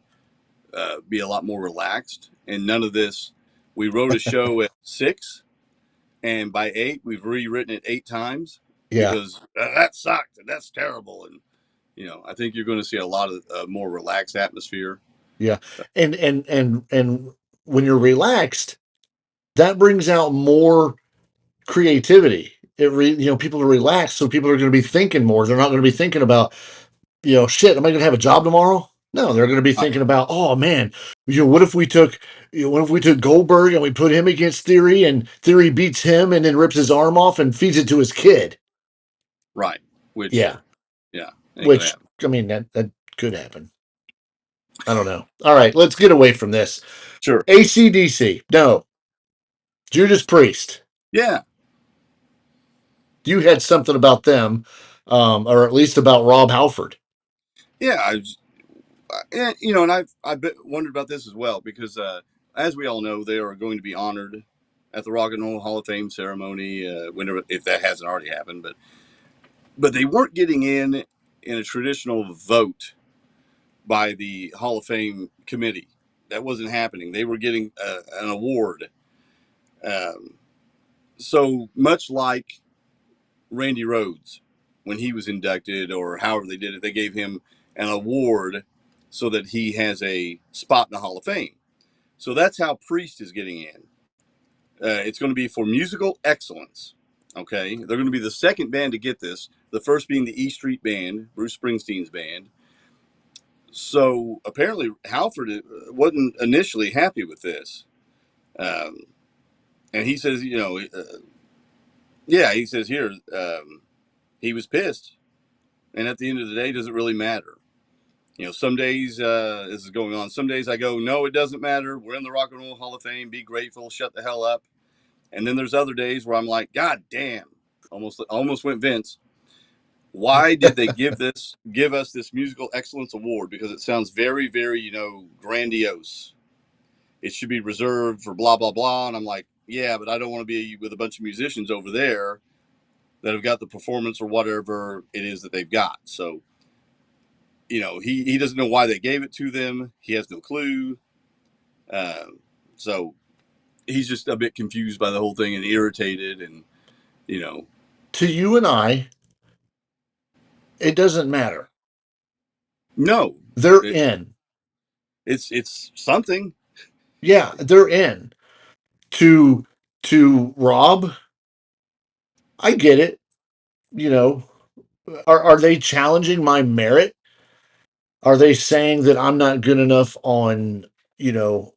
be a lot more relaxed and none of this. We wrote a show at 6, and by 8 we've rewritten it 8 times Yeah. because that sucked and that's terrible, and I think you're going to see a lot of more relaxed atmosphere. Yeah. And when you're relaxed, that brings out more creativity. People are relaxed, so people are going to be thinking more. They're not going to be thinking about, shit, am I going to have a job tomorrow? No, they're going to be Right. thinking about, oh man, what if we took Goldberg and we put him against Theory, and Theory beats him and then rips his arm off and feeds it to his kid? Right. Which, Yeah, yeah, ain't going to which happen. I mean that could happen. I don't know. All right, let's get away from this. Sure. ACDC, no. Judas Priest, Yeah. you had something about them, or at least about Rob Halford. Yeah. And I've wondered about this as well because, as we all know, they are going to be honored at the Rock and Roll Hall of Fame ceremony, whenever, if that hasn't already happened. But they weren't getting in a traditional vote by the Hall of Fame committee. That wasn't happening. They were getting an award. Um, so much like Randy Rhoads, when he was inducted, or however they did it, they gave him an award so that he has a spot in the Hall of Fame. So that's how Priest is getting in. It's going to be for musical excellence. Okay, they're going to be the second band to get this. The first being the E Street Band, Bruce Springsteen's band. So apparently Halford wasn't initially happy with this, um, and he says, yeah, he says here, he was pissed, and at the end of the day, does it really matter? Some days this is going on. Some days I go, no, it doesn't matter. We're in the Rock and Roll Hall of Fame. Be grateful. Shut the hell up. And then there's other days where I'm like, God damn, almost went Vince. Why did they give us this musical excellence award? Because it sounds very, very, grandiose. It should be reserved for blah blah blah. And I'm like, yeah, but I don't want to be with a bunch of musicians over there that have got the performance or whatever it is that they've got. So, he doesn't know why they gave it to them. He has no clue. Um, so he's just a bit confused by the whole thing and irritated, and you know, To you and I, it doesn't matter. no, They're it, in. it's something. Yeah, they're in. To Rob, I get it. You know, are they challenging my merit? Are they saying that I'm not good enough on,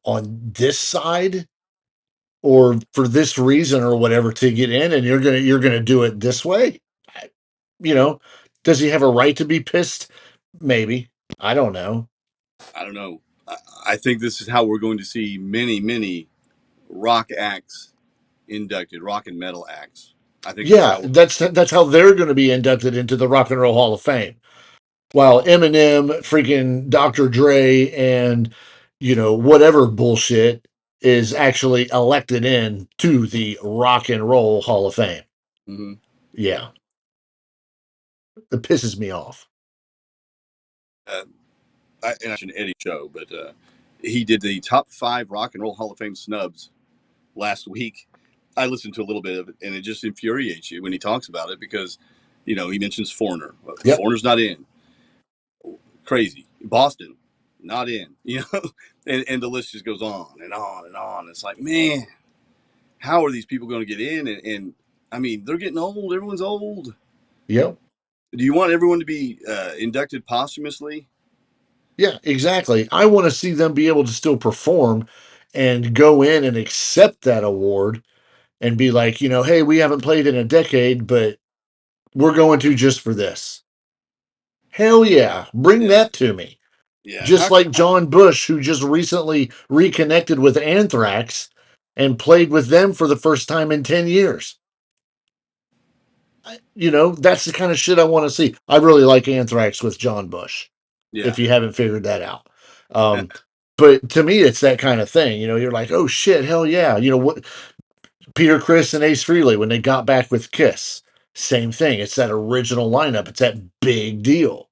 on this side, or for this reason or whatever to get in, and you're gonna do it this way? You know, does he have a right to be pissed? Maybe. I don't know. I don't know. I think this is how we're going to see many, many rock acts inducted, rock and metal acts. I think this is Yeah, how. that's how they're going to be inducted into the Rock and Roll Hall of Fame. While Eminem, freaking Dr. Dre, and whatever bullshit is actually elected in to the Rock and Roll Hall of Fame. Mm-hmm. Yeah, it pisses me off. uh, and I mentioned Eddie Show, but he did the top 5 Rock and Roll Hall of Fame snubs last week. I listened to a little bit of it, and it just infuriates you when he talks about it because, he mentions Foreigner. Well, Yep, Foreigner's not in. Crazy. Boston, not in. And the list just goes on and on and on. It's like, man, how are these people going to get in? And I mean, they're getting old. Everyone's old. yep, Do you want everyone to be inducted posthumously? yeah, exactly. I want to see them be able to still perform and go in and accept that award and be like, hey, we haven't played in a decade, but we're going to just for this. Hell yeah, bring Yeah. that to me. Yeah. Just like John Bush, who just recently reconnected with Anthrax and played with them for the first time in 10 years. That's the kind of shit I want to see. I really like Anthrax with John Bush, Yeah. if you haven't figured that out. Um, but to me, it's that kind of thing. You're like, oh shit, hell yeah. What Peter Criss and Ace Frehley, when they got back with Kiss, same thing. It's that original lineup, it's that big deal.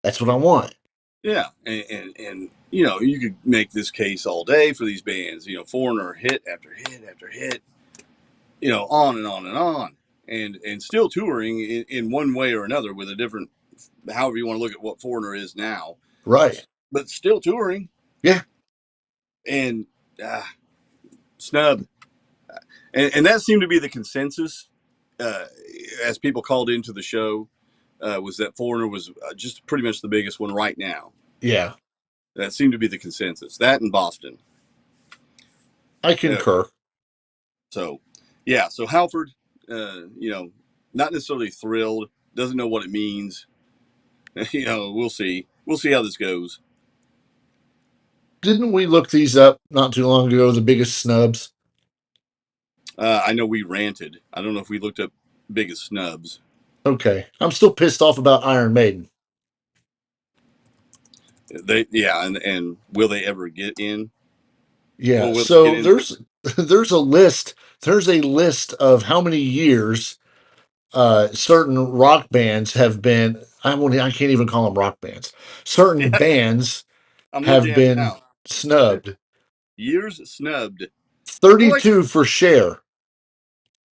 That's what I want. Yeah. And you could make this case all day for these bands. Foreigner hit after hit after hit. On and on and on, and still touring in one way or another with a different however you want to look at what Foreigner is now, Right. but still touring. Yeah. And snub, and that seemed to be the consensus uh, as people called into the show, was that Foreigner was just pretty much the biggest one right now. Yeah. That seemed to be the consensus. That in Boston. I Uh, concur. so, yeah. So Halford, not necessarily thrilled. Doesn't know what it means. We'll see. We'll see how this goes. Didn't we look these up not too long ago? The biggest snubs. I know we ranted. I don't know if we looked up biggest snubs. Okay. I'm still pissed off about Iron Maiden. And will they ever get in? Yeah. Or will they get So in? there's a list. There's a list of how many years certain rock bands have been. I can't even call them rock bands. Certain Yeah, bands I'm looking have at it been now. snubbed. Years snubbed. Well, like, 32 for Cher.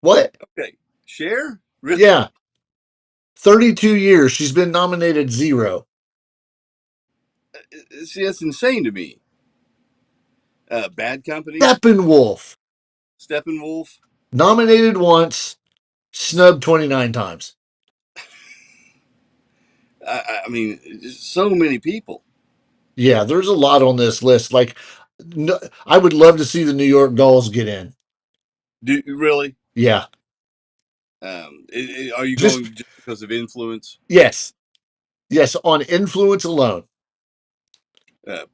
What? okay, Cher, really? Yeah. 32 years. She's been nominated zero. See, that's insane to me. Bad Company, Steppenwolf. Steppenwolf. Nominated once, snubbed 29 times. I mean, just so many people. Yeah, there's a lot on this list. Like, no, I would love to see the New York Dolls get in. Do really? Yeah. Are you Just, going just because of influence? yes. Yes, on influence alone. Uh,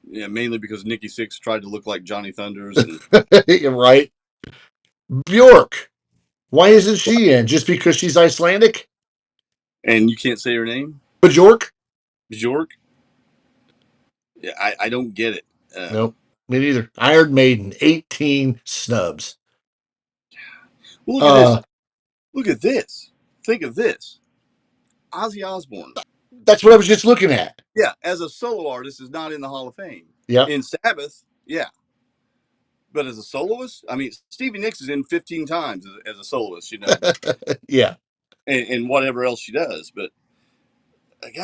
yeah, mainly because Nikki Sixx tried to look like Johnny Thunders, and Right. Bjork. Why isn't she in? Just because she's Icelandic? you can't say her name, Bjork? Bjork. Yeah, I don't get it. Nope. Me neither. Iron Maiden, 18 snubs. Well, look at this. Uh, Look at this. Think of this. Ozzy Osbourne. that's what I was just looking at. Yeah, as a solo artist, is not in the Hall of Fame. Yep. In Sabbath, yeah, but as a soloist, I mean, Stevie Nicks is in 15 times as a soloist, Yeah. and whatever else she does. But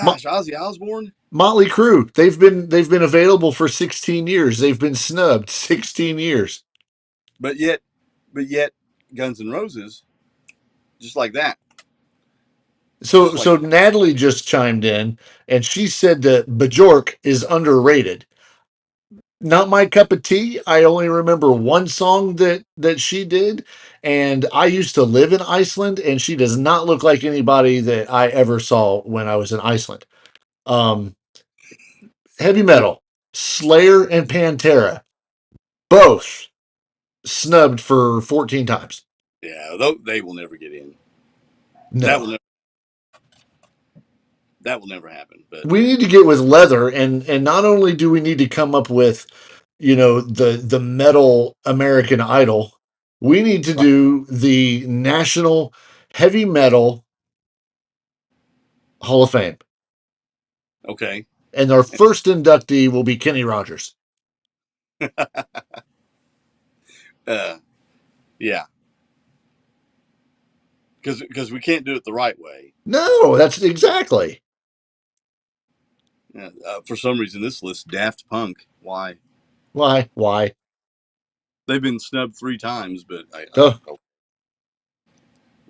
Mo- gosh, Ozzy Osbourne. Motley Crue. They've been available for 16 years. They've been snubbed 16 years. But yet, Guns N' Roses, just like that, So just like so Natalie just chimed in and she said that Bjork is underrated. Not my cup of tea. I only remember one song that she did, and I used to live in Iceland, and she does not look like anybody that I ever saw when I was in Iceland. Um, Heavy metal, Slayer and Pantera, both snubbed for 14 times. yeah, though they will never get in. That will No. never that will never happen. But We need to get with leather, and not only do we need to come up with, the metal American Idol, we need to do the National Heavy Metal Hall of Fame. okay, And our first inductee will be Kenny Rogers. uh, yeah, because we can't do it the right way. No, that's exactly. For some reason, this list Daft Punk. Why? Why? Why? They've been snubbed 3 times, but Oh,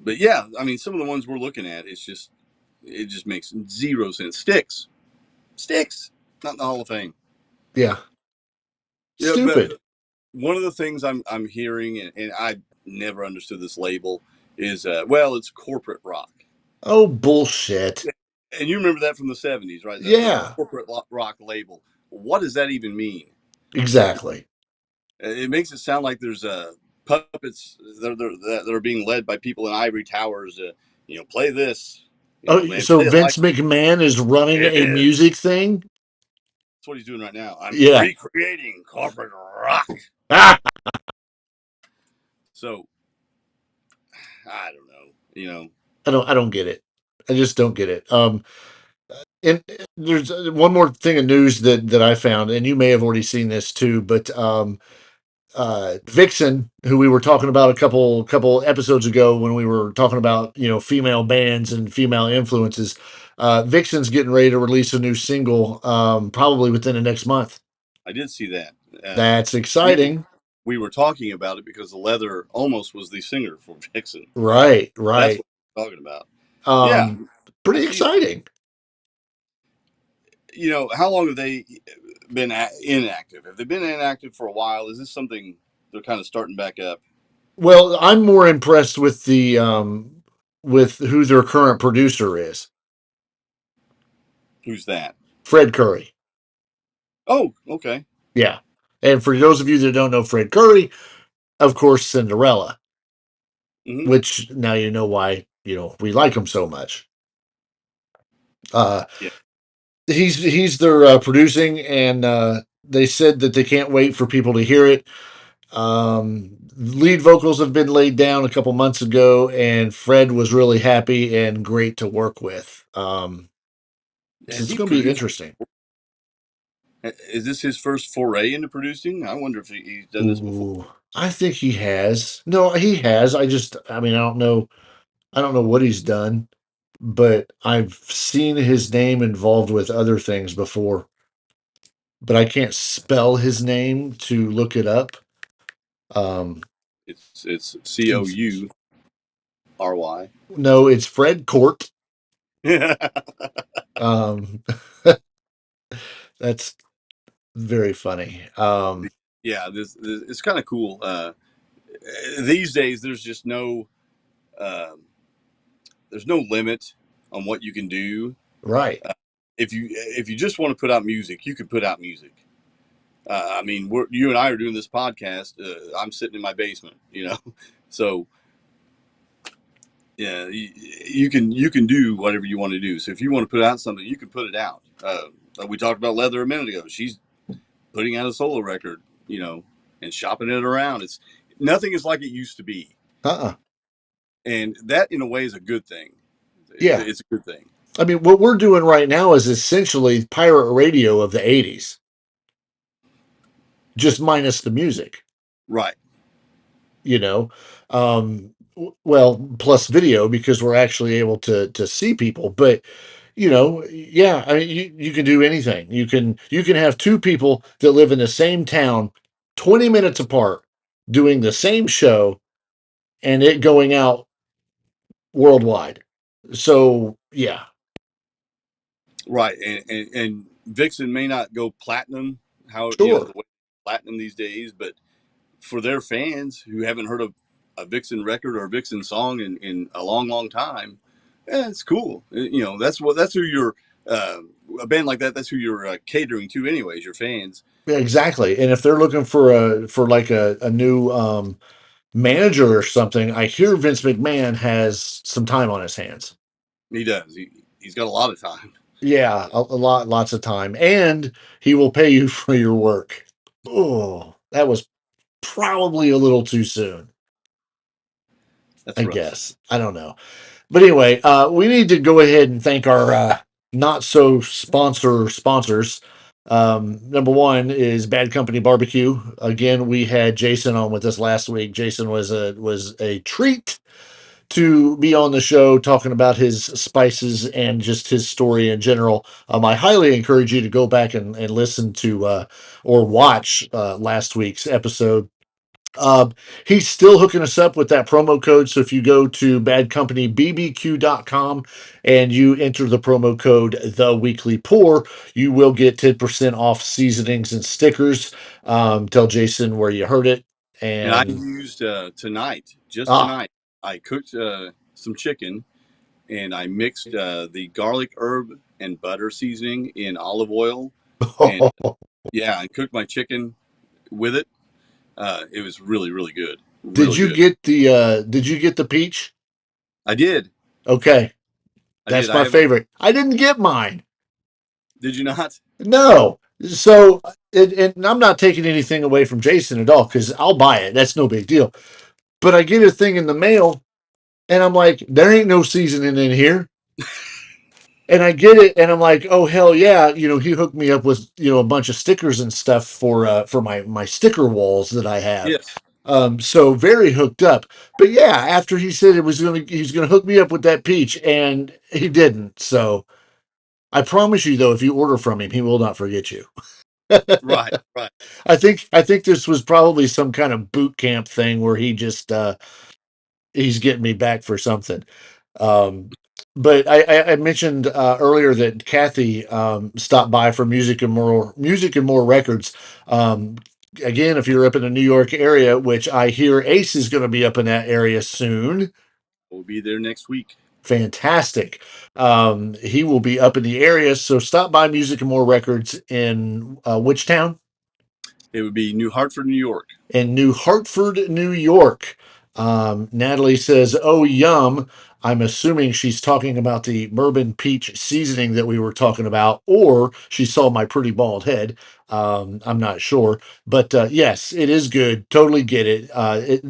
but yeah, I mean, some of the ones we're looking at, it just makes zero sense. Sticks, not in the Hall of Fame. yeah. Yeah, but Stupid. one of the things I'm hearing, and I never understood this label, is well, it's corporate rock, Oh, bullshit. and you remember that from the '70s, right? The Yeah, corporate rock label. What does that even mean? exactly. It makes it sound like there's puppets that are being led by people in ivory towers. Play this, Oh, and so play it like Vince McMahon is running it a is. music thing? That's what he's doing right now. I'm Yeah. recreating corporate rock. Ah, So I don't know. I don't get it. I just don't get it. And there's one more thing of news that I found, and you may have already seen this too, but Vixen, who we were talking about a couple episodes ago when we were talking about female bands and female influences, Vixen's getting ready to release a new single, probably within the next month. I did see that. That's We exciting. we were talking about it because the Leather almost was the singer for Vixen. Right, That's right. what we're talking about. Yeah, Um, I Pretty see. exciting. How long have they been inactive? Have they been inactive for a while? Is this something they're kind of starting back up? Well, I'm more impressed with the with who their current producer is, Who's that? Fred Curry. Oh, okay. Yeah. And for those of you that don't know Fred Curry, of course, Cinderella, Hmm. which now you know why, we like him so much. Uh, Yeah, he's their producing, and they said that they can't wait for people to hear it. Lead vocals have been laid down a couple months ago, and Fred was really happy and great to work with. So has it's he going to be produced? interesting. Is this his first foray into producing? I wonder if he's done this before. Ooh, I think he has. No, he has. I mean, I don't know. I don't know what he's done, but I've seen his name involved with other things before, but I can't spell his name to look it up. Um, It's Coury. no, it's Fred Court. Yeah, Um, that's very funny. this it's kind of cool. These days, um, there's no limit on what you can do. Right. If you just want to put out music, you can put out music. I mean, you and I are doing this podcast. I'm sitting in my basement, so yeah, you can do whatever you want to do. So if you want to put out something, you can put it out. Like we talked about Leather a minute ago. She's putting out a solo record, and shopping it around. It's nothing is like it used to be, Uh-uh. and that in a way is a good thing. It's Yeah. a, it's a good thing, I mean, what we're doing right now is essentially pirate radio of the 80s, just minus the music, right? you know. Well, plus video because we're actually able to see people, but yeah, I mean, you can do anything. You can have two people that live in the same town, 20 minutes apart, doing the same show and it going out worldwide. So, yeah, Right, and Vixen may not go platinum, the sure. way platinum these days, but for their fans who haven't heard of a Vixen record or a Vixen song in a long, long time, it's cool. That's who you're uh, a band like that. That's who you're catering to, anyways. Your fans. Yeah, exactly. And if they're looking for like a new manager or something, I hear Vince McMahon has some time on his hands. He does. He's got a lot of time. Yeah, lots of time, and he will pay you for your work. Oh, that was probably a little too soon. That's I rough. guess. I don't know. But anyway, we need to go ahead and thank our not so sponsors. Number one is Bad Company Barbecue. Again, we had Jason on with us last week. Jason was a treat to be on the show talking about his spices and just his story in general. I highly encourage you to go back and listen to or watch last week's episode. uh, he's still hooking us up with that promo code. So if you go to badcompanybbq.com and you enter the promo code The Weekly Pour, you will get 10% off seasonings and stickers. Tell Jason where you heard it. And I And used just ah, tonight, I cooked some chicken and I mixed the garlic, herb, and butter seasoning in olive oil, and yeah, I cooked my chicken with it. It was really, really good. did Really you good. get the peach? I did. Okay, I did. that's I my haven't. favorite. I didn't get mine. Did you not? No. So, and I'm not taking anything away from Jason at all because I'll buy it. That's no big deal. But I get a thing in the mail and I'm like, there ain't no seasoning in here. And I get it and I'm like, oh hell yeah, he hooked me up with, a bunch of stickers and stuff for my sticker walls that I have. Yes. So very hooked up. But yeah, after he said he's gonna hook me up with that peach and he didn't. So I promise you, though, if you order from him, he will not forget you. Right, right. I think this was probably some kind of boot camp thing where he's getting me back for something. Um, but I mentioned earlier that Kathy stopped by for music and more records. Um, Again, if you're up in the New York area, which I hear Ace is going to be up in that area soon, We'll be there next week. fantastic. He will be up in the area, so stop by Music and More Records in which town? It would be New Hartford, New York. In New Hartford, New York. Natalie says, "Oh, yum." I'm assuming she's talking about the bourbon peach seasoning that we were talking about, or she saw my pretty bald head. I'm not sure, but yes, it is good. Totally get it.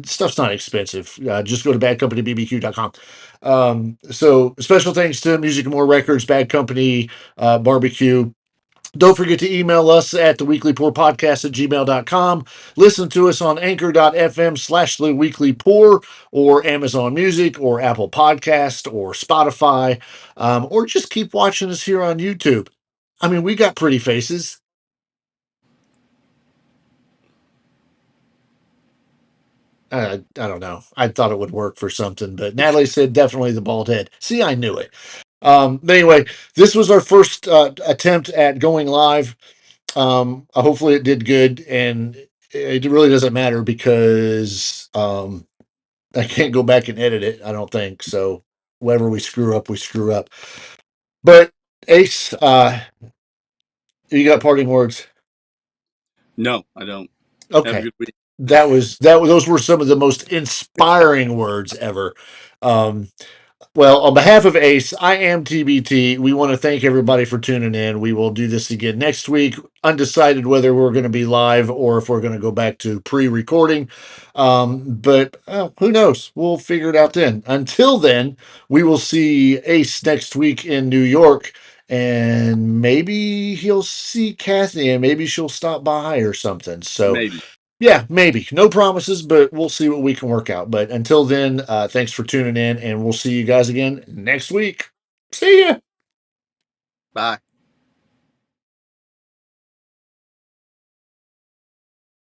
Stuff's not expensive. Just go to badcompanybbq.com. So special thanks to Music and More Records, Bad Company, Barbecue. Don't forget to email us at theweeklypourpodcast at gmail.com. Listen to us on anchor.fm/theweeklypour or Amazon Music or Apple Podcast or Spotify, or just keep watching us here on YouTube. I mean, we got pretty faces. I don't know. I thought it would work for something, but Natalie said definitely the bald head. See, I knew it. But anyway, this was our first attempt at going live. Hopefully it did good, and it really doesn't matter because I can't go back and edit it. I don't think so. Whatever we screw up, we screw up. But Ace, you got parting words? No, I don't. Have a Okay, good week. those were some of the most inspiring words ever. Um, Well, on behalf of Ace, I am TBT. We want to thank everybody for tuning in. We will do this again next week. Undecided whether we're going to be live or if we're going to go back to pre-recording. But who knows? We'll figure it out then. Until then, we will see Ace next week in New York. And maybe he'll see Kathy and maybe she'll stop by or something. So Maybe. yeah, maybe. No promises, but we'll see what we can work out. But until then, thanks for tuning in, and we'll see you guys again next week. See ya. Bye.